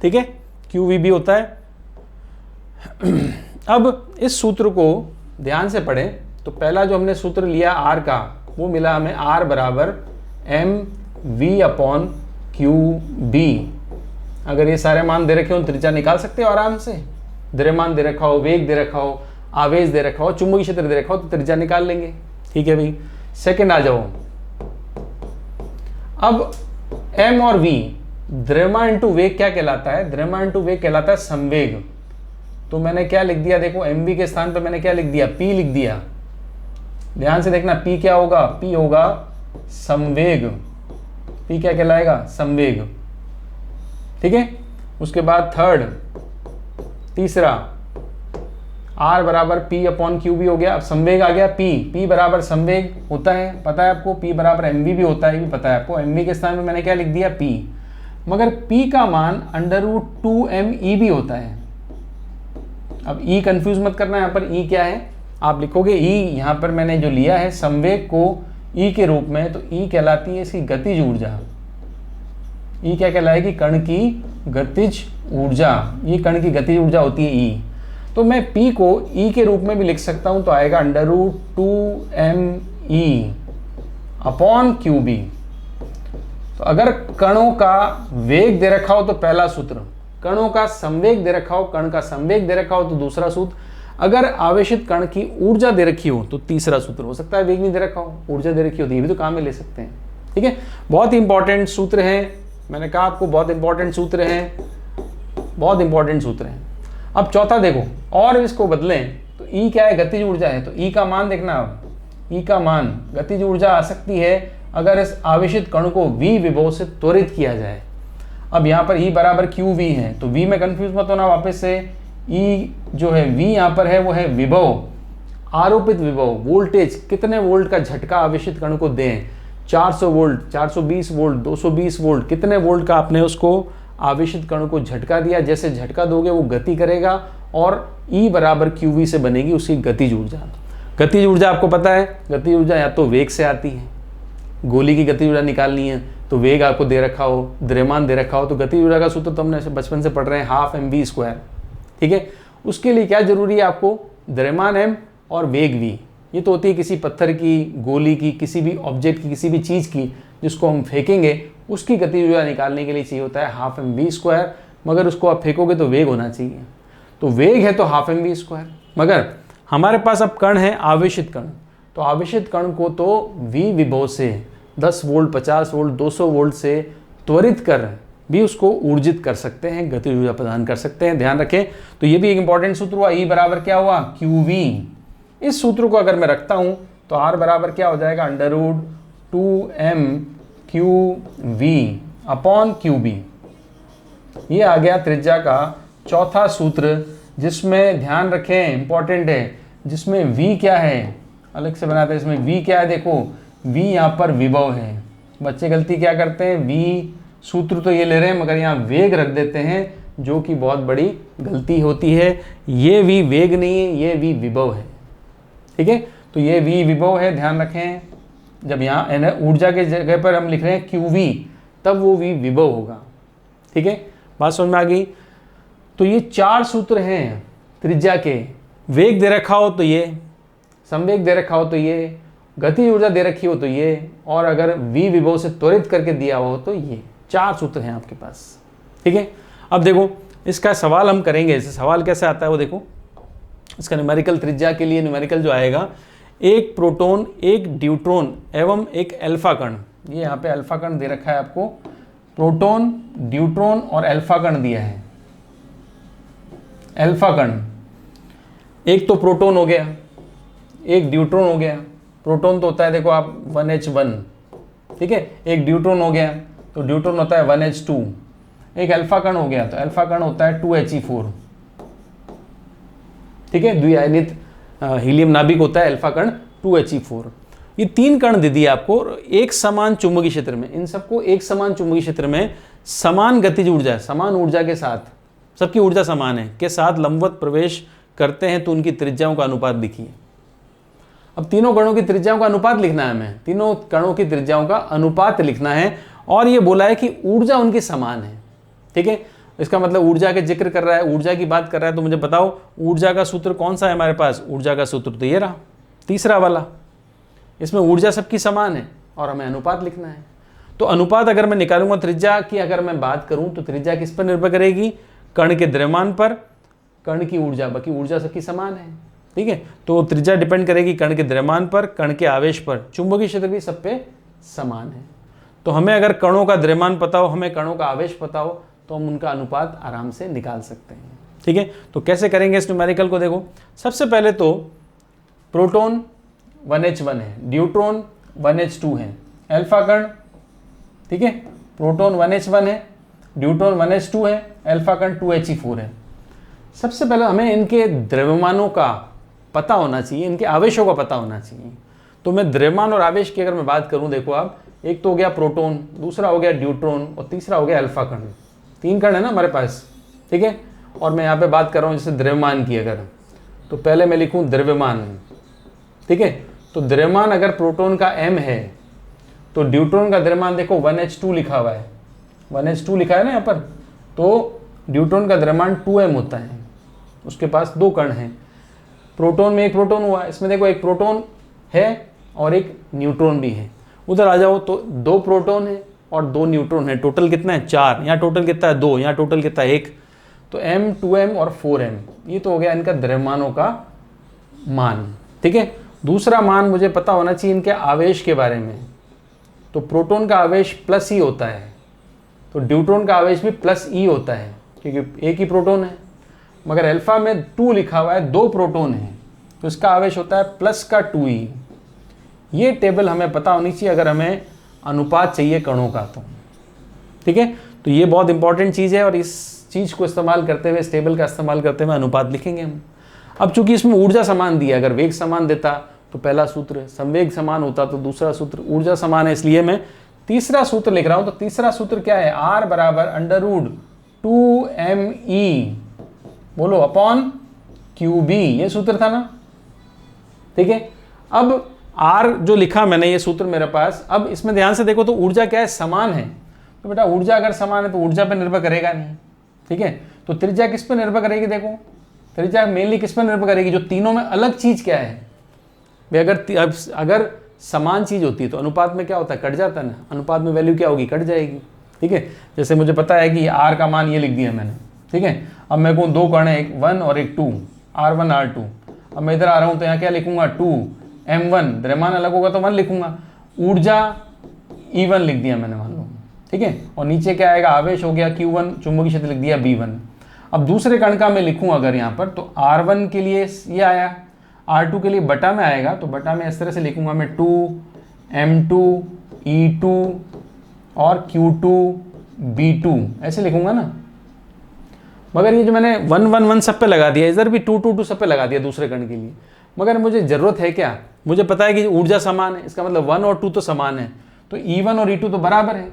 ठीक है, qvb होता है। अब इस सूत्र को ध्यान से पढ़ें तो पहला जो हमने सूत्र लिया r का, वो मिला हमें r बराबर mv/qb। अगर ये सारे मान दे रखे हो त्रिज्या निकाल सकते हो आराम से, द्रव्यमान दे रखा हो, वेग दे रखा हो, आवेश दे रखा हो, चुंबकीय क्षेत्र दे रखा हो, तो त्रिज्या निकाल लेंगे। ठीक है भाई, सेकंड आ जाओ। अब m और v, द्रव्यमान इंटू वेग क्या कहलाता है, द्रव्यमान इंटू वेग कहलाता है संवेग। तो मैंने क्या लिख दिया, देखो mv के स्थान पर मैंने क्या लिख दिया, p लिख दिया। ध्यान से देखना, p क्या होगा, p होगा संवेग, p क्या कहलाएगा, संवेग। ठीक है, उसके बाद थर्ड, तीसरा r बराबर p/qb हो गया। अब संवेग आ गया p बराबर संवेग होता है, पता है आपको, p बराबर mv भी होता है, ये भी पता है आपको। mv के स्थान में मैंने क्या लिख दिया, p, मगर p का मान √2mE भी होता है। अब e कंफ्यूज मत करना, यहाँ पर e क्या है, आप लिखोगे e, यहाँ पर मैंने जो लिया है संवेग को e के रूप में, तो e कहलाती है इसकी गतिज ऊर्जा। e क्या कहलाएगी, कण की गतिज ऊर्जा, ये कण की गतिज ऊर्जा होती है e। तो मैं p को e के रूप में भी लिख सकता हूं, तो आएगा √2mE/qb। तो अगर कणों का वेग दे रखा हो तो पहला सूत्र, कणों का संवेग दे रखा हो, कण का संवेग दे रखा हो तो दूसरा सूत्र, अगर आवेशित कण की ऊर्जा दे रखी हो तो तीसरा सूत्र। हो सकता है वेग नहीं दे रखा हो, ऊर्जा दे रखी हो, तो ये भी तो काम में ले सकते हैं। ठीक है, बहुत ही इंपॉर्टेंट सूत्र हैं, मैंने कहा आपको बहुत इंपॉर्टेंट सूत्र हैं, बहुत इंपॉर्टेंट सूत्र हैं। अब चौथा देखो, और इसको बदलें तो E क्या है, गतिज ऊर्जा है, तो E का मान देखना। अब E का मान, गतिज ऊर्जा आ सकती है अगर इस आवेशित कण को v विभव से त्वरित किया जाए। अब यहाँ पर E बराबर qv है, तो v में कंफ्यूज मत होना वापस से। E जो है v यहाँ पर है वो है विभव, आरोपित विभव, वोल्टेज, कितने वोल्ट का झटका आवेशित कण को दें, 400 वोल्ट, 420 वोल्ट, 220 वोल्ट, कितने वोल्ट का आपने उसको आवेशित कण को झटका दिया। जैसे झटका दोगे वो गति करेगा और E बराबर qv से बनेगी उसकी गतिज ऊर्जा। गतिज ऊर्जा आपको पता है, गतिज ऊर्जा या तो वेग से आती है, गोली की गतिज ऊर्जा निकालनी है तो वेग आपको दे रखा हो, द्रव्यमान दे रखा हो, तो गतिज ऊर्जा का सूत्र तो हमने बचपन से पढ़ रहे हैं, 12mv²। ठीक है, उसके लिए क्या जरूरी है आपको, द्रव्यमान m और वेग v। ये तो होती है किसी पत्थर की, गोली की, किसी भी ऑब्जेक्ट की, किसी भी चीज़ की जिसको हम फेंकेंगे, उसकी गतिज ऊर्जा निकालने के लिए चाहिए होता है 12mv²। मगर उसको आप फेंकोगे तो वेग होना चाहिए, तो वेग है तो 12mv²। मगर हमारे पास अब कण है आवेशित कण, तो आवेशित कण को तो v विभव से 10 वोल्ट, 50 वोल्ट, 200 वोल्ट से त्वरित कर भी उसको ऊर्जित कर सकते हैं, गतिज ऊर्जा प्रदान कर सकते हैं। ध्यान रखें, तो ये भी एक इंपॉर्टेंट सूत्र हुआ। E बराबर क्या हुआ, qv। इस सूत्र को अगर मैं रखता हूं तो r बराबर क्या हो जाएगा, √2mqv/qb। ये आ गया त्रिज्या का चौथा सूत्र, जिसमें ध्यान रखें इंपॉर्टेंट है, जिसमें v क्या है, अलग से बनाते हैं, इसमें v क्या है, देखो v यहाँ पर विभव है। बच्चे गलती क्या करते हैं, v सूत्र तो ये ले रहे हैं मगर यहाँ वेग रख देते हैं, जो कि बहुत बड़ी गलती होती है। ये v वेग नहीं है, ये v विभव है। ठीक है, तो ये v विभव है, ध्यान रखें। जब यहाँ ऊर्जा के जगह पर हम लिख रहे हैं qv, तब वो v विभव होगा। ठीक है, बात समझ में आ गई। तो ये 4 सूत्र हैं त्रिज्या के, वेग दे रखा हो तो ये, संवेग दे रखा हो तो ये, गति ऊर्जा दे रखी हो तो ये, और अगर v विभव से त्वरित करके दिया हो तो ये 4 सूत्र हैं आपके पास। ठीक है, अब देखो इसका सवाल हम करेंगे। इसे सवाल कैसे आता है वो देखो, इसका न्यूमेरिकल त्रिज्या के लिए न्यूमेरिकल जो आएगा, एक प्रोटॉन, एक ड्यूट्रॉन एवं एक अल्फा कण। ये यहाँ पे अल्फा कण दे रखा है आपको, प्रोटॉन, ड्यूट्रॉन और अल्फा कण दिया है। अल्फा कण, एक तो प्रोटॉन हो गया, एक ड्यूट्रॉन हो गया। प्रोटॉन तो होता है देखो आप 1h1, ठीक है, एक ड्यूट्रॉन हो गया तो ड्यूट्रॉन होता है 1h2। एक अल्फा कण हो गया तो अल्फा कण होता है 2he4। ठीक है, द्विआयनित हीलियम नाभिक होता है अल्फा कण 2he4। ये 3 कण दे दिए आपको एक समान चुंबकीय क्षेत्र में, इन सबको एक समान चुंबकीय क्षेत्र में समान गतिज ऊर्जा, समान ऊर्जा के साथ, सबकी ऊर्जा समान है, के साथ लंबवत प्रवेश करते हैं तो उनकी त्रिज्याओं का अनुपात लिखिए। अब तीनों कणों की त्रिज्याओं का अनुपात लिखना है हमें, तीनों कणों की त्रिज्याओं का अनुपात लिखना है, और ये बोला है कि ऊर्जा उनकी समान है। ठीक है, इसका मतलब ऊर्जा के जिक्र कर रहा है, ऊर्जा की बात कर रहा है, तो मुझे बताओ ऊर्जा का सूत्र कौन सा है हमारे पास? ऊर्जा का सूत्र तो ये रहा, तीसरा वाला। इसमें ऊर्जा सबकी समान है और हमें अनुपात लिखना है। तो अनुपात अगर मैं निकालूंगा त्रिज्या की, अगर मैं बात करूं तो त्रिज्या किस पर निर्भर करेगी? कण के द्रव्यमान पर, कण की ऊर्जा, बाकी ऊर्जा सबकी समान है। ठीक है, तो त्रिज्या डिपेंड करेगी कण के द्रव्यमान पर, कण के आवेश पर, चुंबकीय क्षेत्र भी सब पे समान है। तो हमें अगर कणों का द्रव्यमान पता हो, हमें कणों का आवेश पता हो, तो हम उनका अनुपात आराम से निकाल सकते हैं। ठीक है, तो कैसे करेंगे इस न्यूमेरिकल को? देखो, सबसे पहले तो प्रोटॉन 1h1 है, ड्यूट्रॉन 1h2 है, अल्फा कण, ठीक है, प्रोटॉन 1h1 है, ड्यूट्रॉन 1h2 है, अल्फा कण 2he4 है। सबसे पहले हमें इनके द्रव्यमानों का पता होना चाहिए, इनके आवेशों का पता होना चाहिए। तो मैं द्रव्यमान और आवेश की अगर मैं बात करूं, देखो आप, एक तो हो गया प्रोटॉन, दूसरा हो गया ड्यूट्रॉन और तीसरा हो गया अल्फा कण। 3 कण है ना हमारे पास। ठीक है, और मैं यहाँ पे बात कर रहा हूँ जैसे द्रव्यमान की, अगर तो पहले मैं लिखूँ द्रव्यमान। ठीक है, तो द्रव्यमान अगर प्रोटॉन का m है तो ड्यूट्रॉन का द्रव्यमान देखो 1h2 लिखा हुआ है, 1h2 लिखा है ना यहाँ पर, तो ड्यूट्रॉन का द्रव्यमान 2m होता है, उसके पास 2 कण हैं। प्रोटॉन में एक प्रोटॉन हुआ, इसमें देखो एक प्रोटॉन है और एक न्यूट्रॉन भी है। उधर आ जाओ तो 2 प्रोटॉन है और 2 न्यूट्रॉन है, टोटल कितना है? 4। यहाँ टोटल कितना है? 2। यहाँ टोटल कितना है? 1। तो m, 2m और 4m, ये तो हो गया इनका द्रव्यमानों का मान। ठीक है, दूसरा मान मुझे पता होना चाहिए इनके आवेश के बारे में। तो प्रोटॉन का आवेश प्लस ई होता है, तो ड्यूट्रॉन का आवेश भी प्लस ई होता है, क्योंकि एक ही प्रोटॉन है। मगर अल्फा में 2 लिखा हुआ है, 2 प्रोटॉन है, तो इसका आवेश होता है प्लस का 2e। ये टेबल हमें पता होनी चाहिए अगर हमें अनुपात चाहिए कणों का तो। ठीक है, तो ये बहुत इंपॉर्टेंट चीज़ है, और इस चीज़ को इस्तेमाल करते हुए, इस टेबल का इस्तेमाल करते हुए अनुपात लिखेंगे हम। अब चूंकि इसमें ऊर्जा समान दी है, अगर वेग समान देता तो पहला सूत्र, संवेग समान होता तो दूसरा सूत्र, ऊर्जा समान है इसलिए मैं तीसरा सूत्र लिख रहा हूं। तो तीसरा सूत्र क्या है? R बराबर √2me, बोलो, अपॉन QB, ये सूत्र था ना। ठीक है, अब R जो लिखा मैंने, ये सूत्र मेरे पास, अब इसमें ध्यान से देखो तो ऊर्जा क्या है? समान है। तो बेटा ऊर्जा अगर समान है तो ऊर्जा पर निर्भर करेगा नहीं। ठीक है, तो त्रिज्या किस पर निर्भर करेगी? देखो, त्रिज्या मेनली किस पर निर्भर करेगी? जो तीनों में अलग चीज क्या है भाई? अगर समान चीज होती है तो अनुपात में क्या होता है? कट जाता है ना, अनुपात में वैल्यू क्या होगी? कट जाएगी। ठीक है, जैसे मुझे पता है कि R का मान ये लिख दिया मैंने। ठीक है, अब मैं कहूँ 2 कण है, एक 1 और एक 2, R1 R2। अब मैं इधर आ रहा हूँ तो यहाँ क्या लिखूंगा? 2m1, द्रव्यमान अलग होगा तो 1 लिखूंगा, ऊर्जा E1 लिख दिया मैंने, मान लो। ठीक है, और नीचे क्या आएगा? आवेश हो गया Q1, चुंबकीय क्षेत्र लिख दिया B1। अब दूसरे कण का मैं लिखूं अगर यहाँ पर, तो R1 के लिए ये आया, R2 के लिए बटा में आएगा, तो बटा में इस तरह से लिखूंगा मैं 2m2 E2 और Q2 B2, ऐसे लिखूंगा ना। मगर ये जो मैंने 1 1 1 सब पे लगा दिया, इधर भी 2 2 2 सब पे लगा दिया दूसरे कण के लिए, मगर मुझे जरूरत है क्या? मुझे पता है कि ऊर्जा समान है, इसका मतलब 1 और 2 तो समान है, तो E1 और E2 तो बराबर है।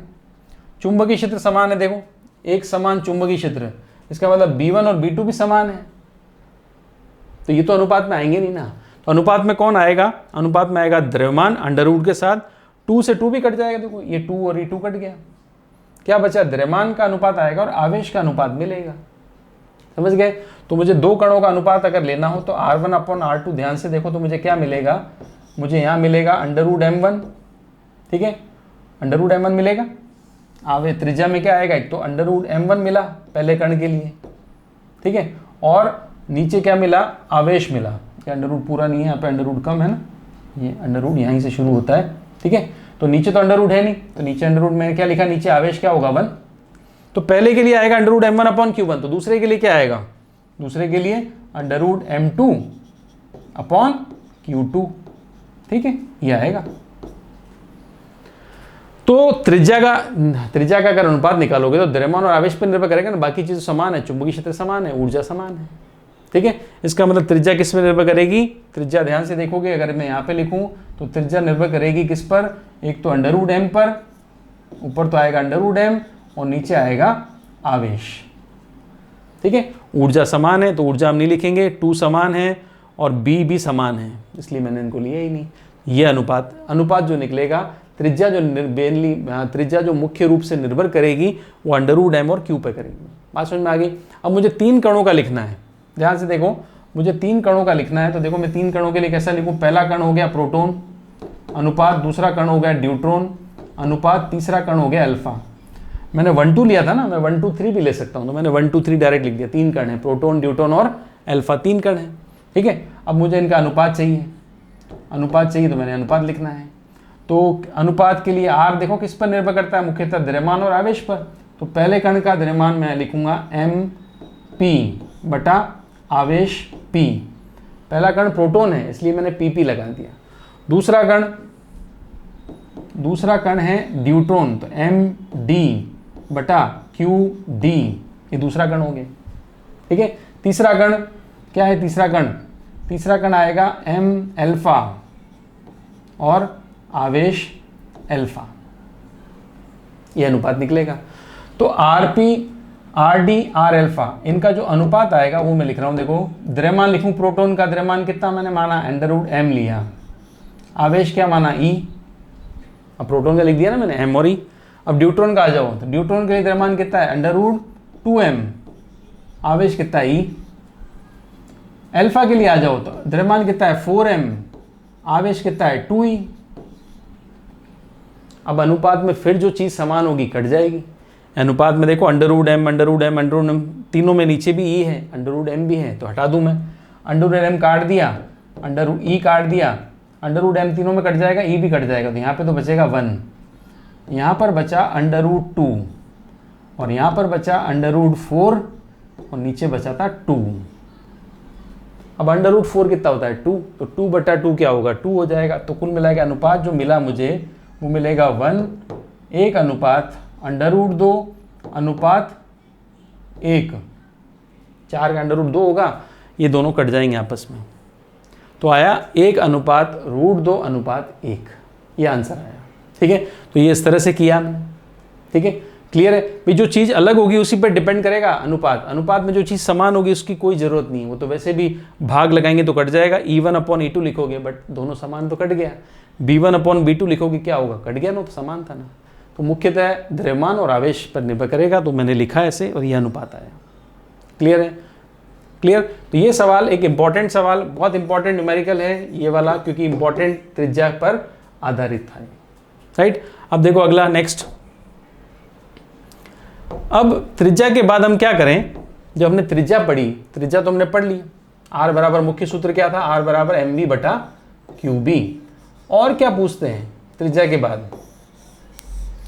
चुंबकीय क्षेत्र समान है, देखो एक समान चुंबकीय क्षेत्र, इसका मतलब B1 और B2 भी समान है, तो ये तो अनुपात में आएंगे नहीं ना। तो अनुपात में कौन आएगा? अनुपात में आएगा द्रव्यमान √ के साथ, 2 से 2 भी कट जाएगा, देखो ये 2 और ये 2 कट गया, क्या बचा? द्रव्यमान का अनुपात आएगा और आवेश का अनुपात मिलेगा। समझ गए? तो मुझे 2 कणों का अनुपात अगर लेना हो तो R1/R2, ध्यान से देखो तो मुझे क्या मिलेगा? मुझे यहाँ मिलेगा √m1। ठीक है, √m1 मिलेगा। आवे त्रिज्या में क्या आएगा? एक तो √m1 मिला पहले कण के लिए, ठीक है, और नीचे क्या मिला? आवेश मिला। क्या √ पूरा नहीं है, यहाँ पे √ कम है ना, ये √ यहीं से शुरू होता है। ठीक है, तो नीचे तो √ है नहीं, तो नीचे √ में क्या लिखा? नीचे आवेश क्या होगा? 1। तो पहले के लिए आएगा √m1/Q1, तो दूसरे के लिए क्या आएगा? दूसरे के लिए √m2/Q2। ठीक है, ये आएगा। तो त्रिज्या का अगर अनुपात निकालोगे तो द्रव्यमान और आवेश पर निर्भर करेगा ना, बाकी चीज़ समान है, चुंबकीय क्षेत्र समान है, ऊर्जा समान है। ठीक है। इसका मतलब त्रिज्या किस पर निर्भर करेगी, त्रिज्या ध्यान से देखोगे, अगर मैं यहाँ पे लिखूँ तो त्रिज्या निर्भर करेगी किस पर, एक तो √m पर, ऊपर तो आएगा √m और नीचे आएगा आवेश। ठीक है, ऊर्जा समान है तो ऊर्जा हम नहीं लिखेंगे, 2 समान है और b भी समान है, इसलिए मैंने इनको लिया ही नहीं। ये अनुपात जो निकलेगा, त्रिज्या जो मुख्य रूप से निर्भर करेगी वो √m और q पे करेगी। बात समझ में आ गई। अब मुझे 3 कणों का लिखना है, ध्यान से देखो, मुझे 3 कणों का लिखना है। तो देखो मैं 3 कणों के लिए कैसा लिखूं, पहला कण हो गया प्रोटॉन अनुपात, दूसरा कण हो गया ड्यूट्रॉन अनुपात, तीसरा कण हो गया अल्फा। मैंने 1 2 लिया था ना, मैं 1 2 3 भी ले सकता हूं, तो मैंने 1 2 3 डायरेक्ट लिख दिया। 3 कण है, प्रोटॉन ड्यूट्रॉन और अल्फा, 3 कण है। ठीक है, अब मुझे इनका अनुपात चाहिए, तो मैंने अनुपात लिखना है। तो अनुपात के लिए R देखो किस पर निर्भर करता है, मुख्यतः द्रव्यमान और आवेश पर। तो पहले कण का द्रव्यमान मैं लिखूंगा mp बटा आवेश p। पहला कण प्रोटॉन है इसलिए मैंने pp लगा दिया। दूसरा कण है ड्यूट्रॉन, तो md बटा qd, ये दूसरा कण हो गया। ठीक है, तीसरा कण क्या है, तीसरा कण आएगा m अल्फा और आवेश अल्फा, ये अनुपात निकलेगा। तो rp rd r अल्फा, इनका जो अनुपात आएगा वो मैं लिख रहा हूं। देखो द्रव्यमान लिखूं, प्रोटॉन का द्रव्यमान कितना मैंने माना, √m लिया, आवेश क्या माना e, अब प्रोटॉन का लिख दिया ना मैंने m और e। अब ड्यूट्रॉन का आ जाओ, तो ड्यूट्रॉन के लिए द्रव्यमान कितना है, √2m, आवेश कितना है e। अल्फा के लिए आ जाओ तो द्रव्यमान कितना है 4m, आवेश कितना है 2e। अब अनुपात में फिर जो चीज समान होगी कट जाएगी। अनुपात में देखो √m तीनों में नीचे भी e है, √m भी है, तो हटा दूं मैं, √m काट दिया, √e काट दिया, √m तीनों में कट जाएगा, e भी कट जाएगा, तो यहाँ पे तो बचेगा 1, यहाँ पर बचा √2 और यहाँ पर बचा √4 और नीचे बचा था 2। अब √4 कितना होता है 2, तो 2 बटा 2 क्या होगा 2 हो जाएगा। तो कुल मिलाकर अनुपात जो मिला मुझे वो मिलेगा 1 अनुपात √2 अनुपात 1, 4 का √2 होगा, ये दोनों कट जाएंगे आपस में, तो आया 1 अनुपात √2 अनुपात 1, ये आंसर आया। ठीक है, तो ये इस तरह से किया हमने। ठीक है, क्लियर है भाई। जो चीज़ अलग होगी उसी पर डिपेंड करेगा अनुपात में जो चीज़ समान होगी उसकी कोई ज़रूरत नहीं, वो तो वैसे भी भाग लगाएंगे तो कट जाएगा। E1/E2 लिखोगे बट दोनों समान तो कट गया, B1/B2 लिखोगे क्या होगा, कट गया ना, तो समान था ना। तो मुख्यतः द्रव्यमान और आवेश पर निर्भर करेगा, तो मैंने लिखा ऐसे और ये अनुपात आया। क्लियर है, क्लियर। तो ये सवाल एक इंपॉर्टेंट सवाल, बहुत इंपॉर्टेंट न्यूमेरिकल है ये वाला, क्योंकि इंपॉर्टेंट त्रिज्या पर आधारित था, राइट। अब देखो अगला नेक्स्ट। अब त्रिज्या के बाद हम क्या करें, जब हमने त्रिज्या पढ़ी, त्रिज्या तो हमने पढ़ ली, R बराबर मुख्य सूत्र क्या था, R बराबर mv बटा qb। और क्या पूछते हैं त्रिज्या के बाद,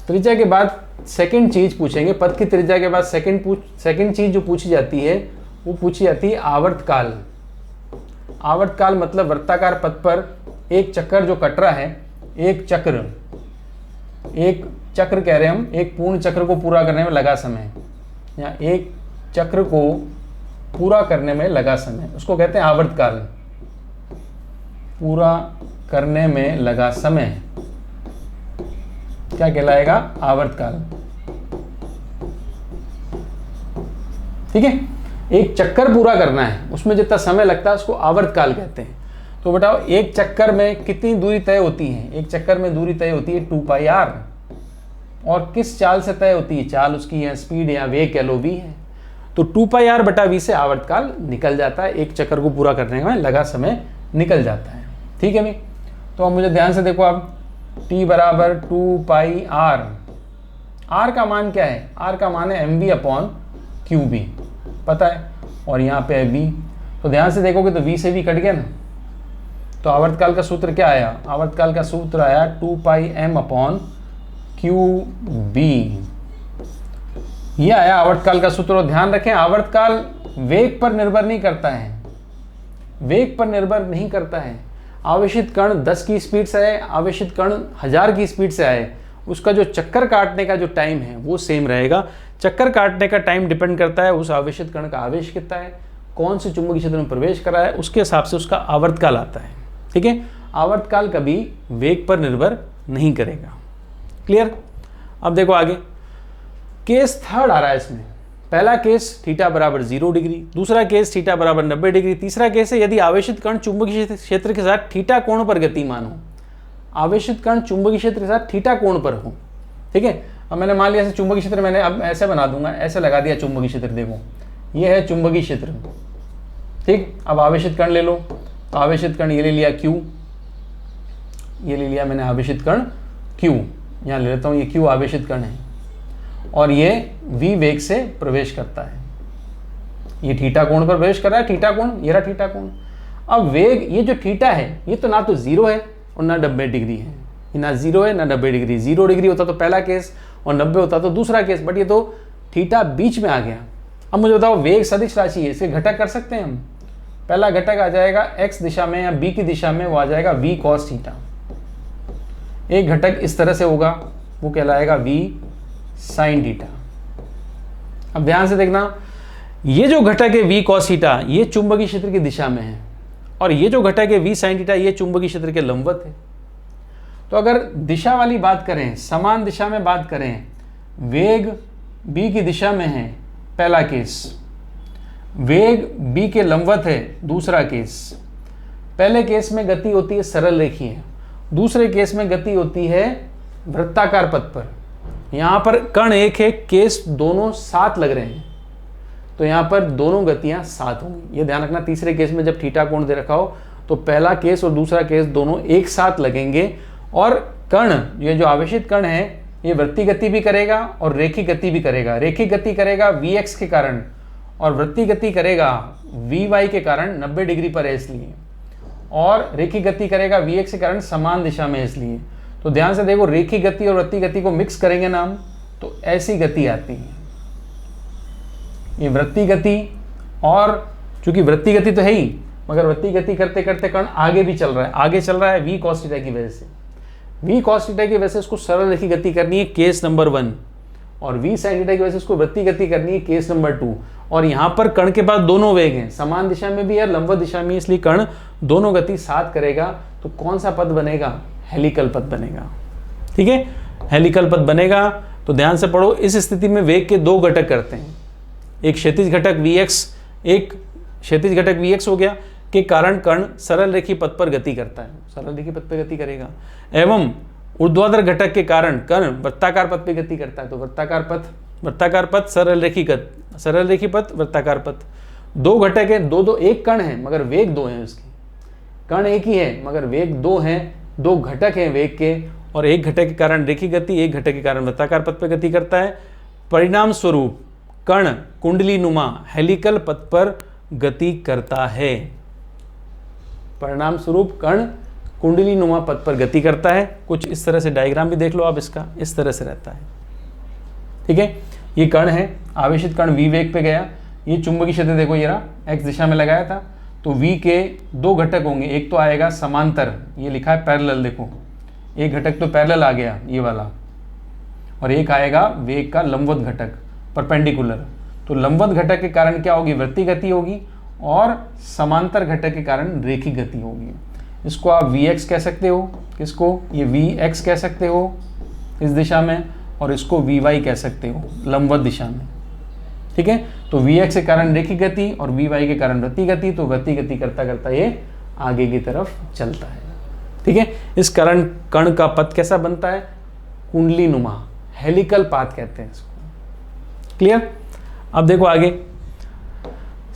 त्रिज्या के बाद सेकंड चीज पूछेंगे, पथ की त्रिज्या के बाद सेकंड चीज जो पूछी जाती है वो पूछी जाती है आवर्तकाल। आवर्तकाल मतलब वृत्ताकार पथ पर एक चक्कर जो कट रहा है, एक चक्र कह रहे हैं हम, एक पूर्ण चक्र को पूरा करने में लगा समय, या एक चक्र को पूरा करने में लगा समय, उसको कहते हैं आवर्तकाल। पूरा करने में लगा समय क्या कहलाएगा, आवर्तकाल। ठीक है, एक चक्कर पूरा करना है, उसमें जितना समय लगता है उसको आवर्तकाल कहते हैं। तो बताओ एक चक्कर में कितनी दूरी तय होती है, एक चक्कर में दूरी तय होती है 2πr, और किस चाल से तय होती है, चाल उसकी या स्पीड या वेग कह लो v है। तो 2πr बटा v से आवर्तकाल निकल जाता है, एक चक्कर को पूरा करने में लगा समय निकल जाता है। ठीक है भाई, तो अब मुझे ध्यान से देखो, अब t बराबर 2πr, r का मान क्या है, r का मान है mv/qb पता है, और यहाँ पे है v, तो ध्यान से देखोगे तो v से v कट गया ना। तो आवर्तकाल का सूत्र क्या आया, आवर्तकाल का सूत्र आया 2πm/qb, ये आया आवर्तकाल का सूत्र। और ध्यान रखें आवर्तकाल वेग पर निर्भर नहीं करता है, वेग पर निर्भर नहीं करता है। आवेशित कण 10 की स्पीड से आए, आवेशित कण 1000 की स्पीड से आए, उसका जो चक्कर काटने का जो टाइम है वो सेम रहेगा। चक्कर काटने का टाइम डिपेंड करता है उस आवेशित कण का आवेश कितना है, कौन से चुंबकीय क्षेत्र में प्रवेश कर रहा है उसके हिसाब से उसका आवर्तकाल आता है। ठीक है, आवर्तकाल कभी वेग पर निर्भर नहीं करेगा। क्लियर। अब देखो आगे, केस थर्ड आ रहा है इसमें। पहला केस थीटा बराबर 0 डिग्री, दूसरा केस थीटा बराबर 90 डिग्री, तीसरा केस है यदि आवेशित कण चुंबकीय क्षेत्र के साथ थीटा कोण पर गतिमान हो। आवेशित कण चुंबकीय क्षेत्र के साथ थीटा कोण पर हो। ठीक है, अब मैंने मान लिया ऐसे चुंबकीय क्षेत्र, मैंने अब ऐसे बना दूंगा, ऐसे लगा दिया चुंबकीय क्षेत्र। देखो ये है चुंबकीय क्षेत्र। ठीक, अब आवेशित कण ले लो, तो आवेशित कण ये ले लिया Q, ये ले लिया मैंने आवेशित कण Q, यहाँ ले लेता हूँ, ये Q आवेशित कण है और ये V वेग से प्रवेश करता है। ये थीटा कोण पर प्रवेश कर रहा है, थीटा कोण, ये रहा थीटा कोण। अब वेग, ये जो थीटा है ये तो ना तो 0 है और ना 90 डिग्री है, ये ना 0 है ना 90 डिग्री। 0 डिग्री होता तो पहला केस और 90 होता तो दूसरा केस, बट ये तो थीटा बीच में आ गया। अब मुझे बताओ, वेग सदिश राशि है, इसे घटक कर सकते हैं हम। पहला घटक आ जाएगा x दिशा में या b की दिशा में, वो आ जाएगा v cos थीटा। एक घटक इस तरह से होगा, वो कहलाएगा v sin थीटा। अब ध्यान से देखना, ये जो घटक है v cos थीटा ये चुंबकीय क्षेत्र की दिशा में है और ये जो घटक है v sin थीटा ये चुंबकीय क्षेत्र के लंबवत है। तो अगर दिशा वाली बात करें, समान दिशा में बात करें, वेग b की दिशा में है पहला केस, वेग b के लंबवत है दूसरा केस। पहले केस में गति होती है सरल रेखीय, दूसरे केस में गति होती है वृत्ताकार पथ पर। यहाँ पर कण एक है, केस दोनों साथ लग रहे हैं, तो यहाँ पर दोनों गतियाँ साथ होंगी। ये ध्यान रखना, तीसरे केस में जब थीटा कोण दे रखा हो तो पहला केस और दूसरा केस दोनों एक साथ लगेंगे और कण, ये जो आवेशित कण है ये वृत्तीय गति भी करेगा और रेखीय गति भी करेगा। रेखीय गति करेगा Vx के कारण और वृत्तीय गति करेगा Vy के कारण, 90 डिग्री पर है इसलिए, और रेखीय गति करेगा Vx के कारण समान दिशा में है इसलिए। तो ध्यान से देखो, रेखीय गति और वृत्तीय गति को मिक्स करेंगे ना हम, तो ऐसी गति आती है, ये वृत्तीय गति। और चूंकि वृत्तीय गति तो है ही, मगर वृत्तीय गति करते करते कण आगे भी चल रहा है, आगे चल रहा है v cos थीटा की वजह से। v cos थीटा की वजह से इसको सरल रेखीय गति करनी है, केस नंबर 1, और v sin थीटा की वजह से इसको वृत्तीय गति करनी है, केस नंबर 2। और यहाँ पर कण के पास दोनों वेग हैं, समान दिशा में भी है, लंबवत दिशा में, इसलिए कण दोनों गति साथ करेगा। तो कौन सा पथ बनेगा? हेलिकल पथ बनेगा। ठीक है, हेलिकल पथ बनेगा। तो ध्यान से पढ़ो, इस स्थिति में वेग के दो घटक करते हैं, एक क्षैतिज घटक Vx, एक क्षैतिज घटक Vx हो गया, के कारण कण सरल रेखीय पथ पर गति करता है, सरल रेखीय पथ पर गति करेगा, एवं ऊर्ध्वाधर घटक के कारण कण वृत्ताकार पथ पे गति करता है। तो वृत्ताकार पथ सरल रेखीय पथ वृत्ताकार पथ। दो घटक है, दो एक कण है मगर वेग दो है उसकी, कण एक ही है मगर वेग दो है, दो घटक हैं वेग के, और एक घटक के कारण रेखीय गति, एक घटक के कारण वृत्ताकार पथ पे गति करता है। परिणाम स्वरूप कण कुंडली नुमा हेलिकल पथ पर गति करता है। परिणाम स्वरूप कण कुंडली नुमा पथ पर गति करता है। कुछ इस तरह से डायग्राम भी देख लो आप, इसका इस तरह से रहता है। ठीक है, ये कण है, आवेशित कण v वेग पे गया, ये चुंबकीय क्षेत्र देखो ये रहा, x दिशा में लगाया था, तो v के दो घटक होंगे, एक तो आएगा समांतर, ये लिखा है पैरेलल, देखो एक घटक तो पैरेलल आ गया ये वाला, और एक आएगा वेग का लंबवत घटक परपेंडिकुलर। तो लंबवत घटक के कारण क्या होगी? वृत्तीय गति होगी, और समांतर घटक के कारण रेखीय गति होगी। इसको आप Vx कह सकते हो, किसको? ये Vx कह सकते हो इस दिशा में, और इसको Vy कह सकते हो लंबवत दिशा में। ठीक है, तो Vx के कारण रेखीय गति और Vy के कारण वृत्तीय गति, तो वृत्तीय गति करता करता ये आगे की तरफ चलता है। ठीक है, इस कारण कण का पथ कैसा बनता है? कुंडली नुमा, हेलिकल पाथ कहते हैं इसको। क्लियर? अब देखो आगे,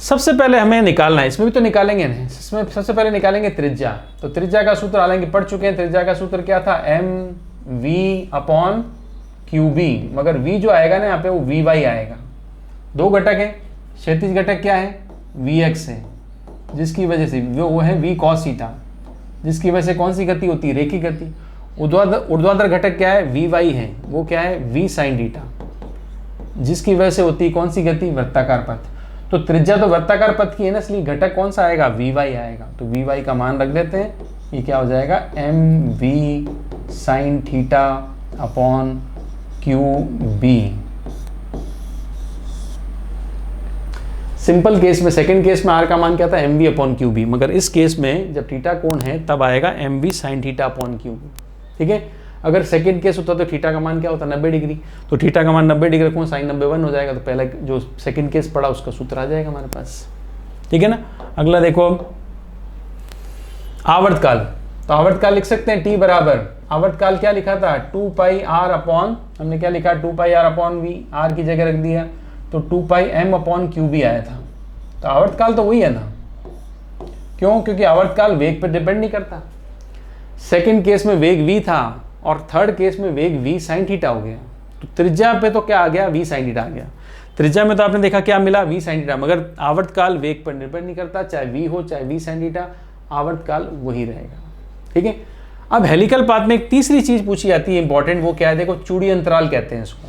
सबसे पहले हमें निकालना है, इसमें भी तो निकालेंगे ना, इसमें सबसे पहले निकालेंगे त्रिज्या। तो त्रिज्या का सूत्र हालांकि पढ़ चुके हैं, त्रिज्या का सूत्र क्या था? mv/qb, मगर v जो आएगा ना यहाँ पे वो vy आएगा। दो घटक है, क्षैतिज घटक क्या है? vx है, जिसकी वजह से वो है v cos थीटा, जिसकी वजह से कौन सी गति होती है? रेखीय गति। ऊर्ध्वाधर घटक क्या है? vy है, वो क्या है? v sin थीटा, जिसकी वजह से होती है कौन सी गति? वृत्ताकार पथ। तो त्रिज्या तो वृत्ताकार पथ की है ना, इसलिए घटक कौन सा आएगा? vy आएगा। तो vy का मान रख देते हैं, ये क्या हो जाएगा? mv sin theta upon qb। Simple case में, सेकंड केस में आर का मान क्या था, M V upon Q B, मगर इस केस में जब थीटा कोण है तब आएगा M V sine theta upon Q B. ठीक है, अगर सेकंड केस होता तो थीटा का मान क्या होता, 90 डिग्री, तो थीटा का मान 90 डिग्री रखूँ, साइन 90 1 हो जाएगा, तो पहला जो सेकंड केस पड़ा उसका सूत्र आ जाएगा हमारे पास। ठीक है ना। अगला देखो अब आवर्तकाल, तो आवर्तकाल लिख सकते हैं टी बराबर, आवर्तकाल क्या लिखा था, 2 पाई आर अपॉन, हमने क्या लिखा 2 पाई आर अपॉन वी, आर की जगह रख दिया, तो 2 पाई एम अपॉन क्यू बी आया था। तो आवर्तकाल तो वही है ना, क्यों, क्योंकि आवर्तकाल वेग पर डिपेंड नहीं करता। सेकंड केस में वेग v था और थर्ड केस में वेग v साइन थीटा हो गया, तो त्रिज्या पे तो क्या आ गया, v साइन थीटा आ गया। त्रिज्या में तो आपने देखा क्या मिला, v साइन थीटा, मगर आवर्तकाल वेग पर निर्भर नहीं करता, चाहे v हो चाहे v साइन थीटा, आवर्तकाल वही रहेगा। ठीक है। अब हेलिकल पाथ में एक तीसरी चीज पूछी जाती है इंपॉर्टेंट, वो क्या है, देखो चूड़ी अंतराल कहते हैं इसको।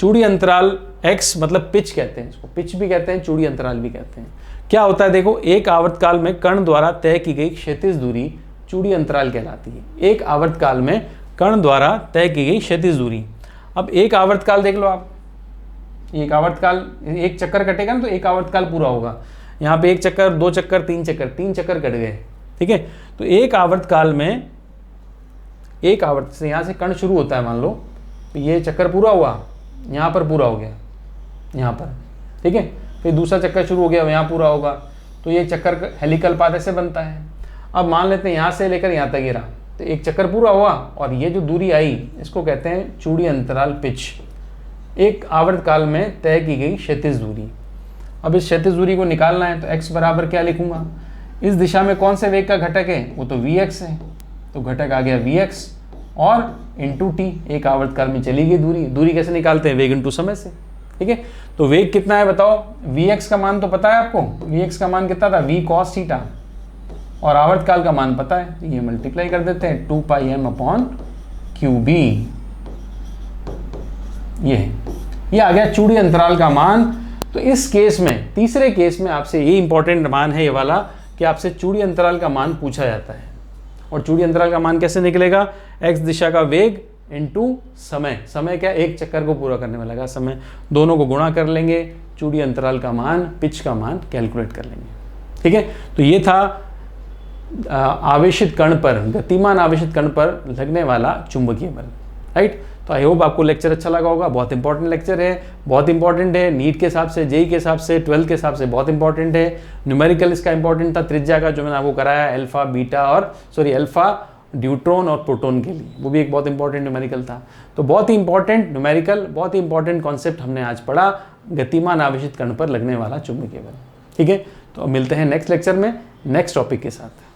चूड़ी अंतराल x मतलब पिच कहते हैं इसको, पिच भी कहते हैं, चूड़ी अंतराल भी कहते हैं। क्या होता है, देखो एक आवर्तकाल में कण द्वारा तय की गई क्षैतिज दूरी चूड़ी अंतराल कहलाती है। एक आवर्तकाल में कण द्वारा तय की गई क्षैतिज दूरी। अब एक आवर्तकाल देख लो आप, एक आवर्तकाल, एक चक्कर कटेगा ना तो एक आवर्तकाल पूरा होगा। यहाँ पे एक चक्कर, दो चक्कर, तीन चक्कर कट गए। ठीक है, तो एक आवर्तकाल में, एक आवर्त से यहाँ से कण शुरू होता है, मान लो तो ये चक्कर पूरा हुआ, यहाँ पर पूरा हो गया, यहाँ पर। ठीक है, फिर दूसरा चक्कर शुरू हो गया, यहाँ पूरा होगा, तो ये चक्कर हेलिकल पाथ ऐसे बनता है। अब मान लेते हैं यहाँ से लेकर यहाँ तक ये रहा, तो एक चक्कर पूरा हुआ और ये जो दूरी आई इसको कहते हैं चूड़ी अंतराल पिच, एक आवर्तकाल में तय की गई क्षैतिज दूरी। अब इस क्षैतिज दूरी को निकालना है, तो x बराबर क्या लिखूंगा, इस दिशा में कौन से वेग का घटक है, वो तो vx है, तो घटक आ गया vx और इंटू टी, एक आवर्तकाल में चली गई दूरी। दूरी कैसे निकालते हैं, वेग इंटू समय से। ठीक है, तो वेग कितना है बताओ, vx का मान तो पता है आपको, vx का मान कितना था, v cos थीटा, और आवर्तकाल का मान पता है, तो ये मल्टीप्लाई कर देते हैं 2 पाई एम अपॉन क्यू बी, ये आ गया चूड़ी अंतराल का मान। तो इस केस में, तीसरे केस में आपसे ये इंपॉर्टेंट मान है ये वाला, कि आपसे चूड़ी अंतराल का मान पूछा जाता है। और चूड़ी अंतराल का मान कैसे निकलेगा, x दिशा का वेग इंटू समय, समय क्या, एक चक्कर को पूरा करने में लगा समय, दोनों को गुणा कर लेंगे, चूड़ी अंतराल का मान, पिच का मान कैलकुलेट कर लेंगे। ठीक है, तो ये था आवेशित कण पर, गतिमान आवेशित कण पर लगने वाला चुंबकीय बल। राइट, तो आई होप आपको लेक्चर अच्छा लगा होगा। बहुत इंपॉर्टेंट लेक्चर है, बहुत इंपॉर्टेंट है, नीट के हिसाब से, जेई के हिसाब से, 12 के हिसाब से बहुत इंपॉर्टेंट है। न्यूमेरिकल इसका इंपॉर्टेंट था, त्रिज्या का जो मैंने आपको कराया, अल्फा बीटा और अल्फा ड्यूट्रॉन और प्रोटॉन के लिए, वो भी एक बहुत इंपॉर्टेंट न्यूमेरिकल था। तो बहुत ही इंपॉर्टेंट न्यूमेरिकल, बहुत ही इंपॉर्टेंट कॉन्सेप्ट हमने आज पढ़ा, गतिमान आवेशित कण पर लगने वाला चुंबकीय बल। ठीक है, तो मिलते हैं नेक्स्ट लेक्चर में नेक्स्ट टॉपिक के साथ।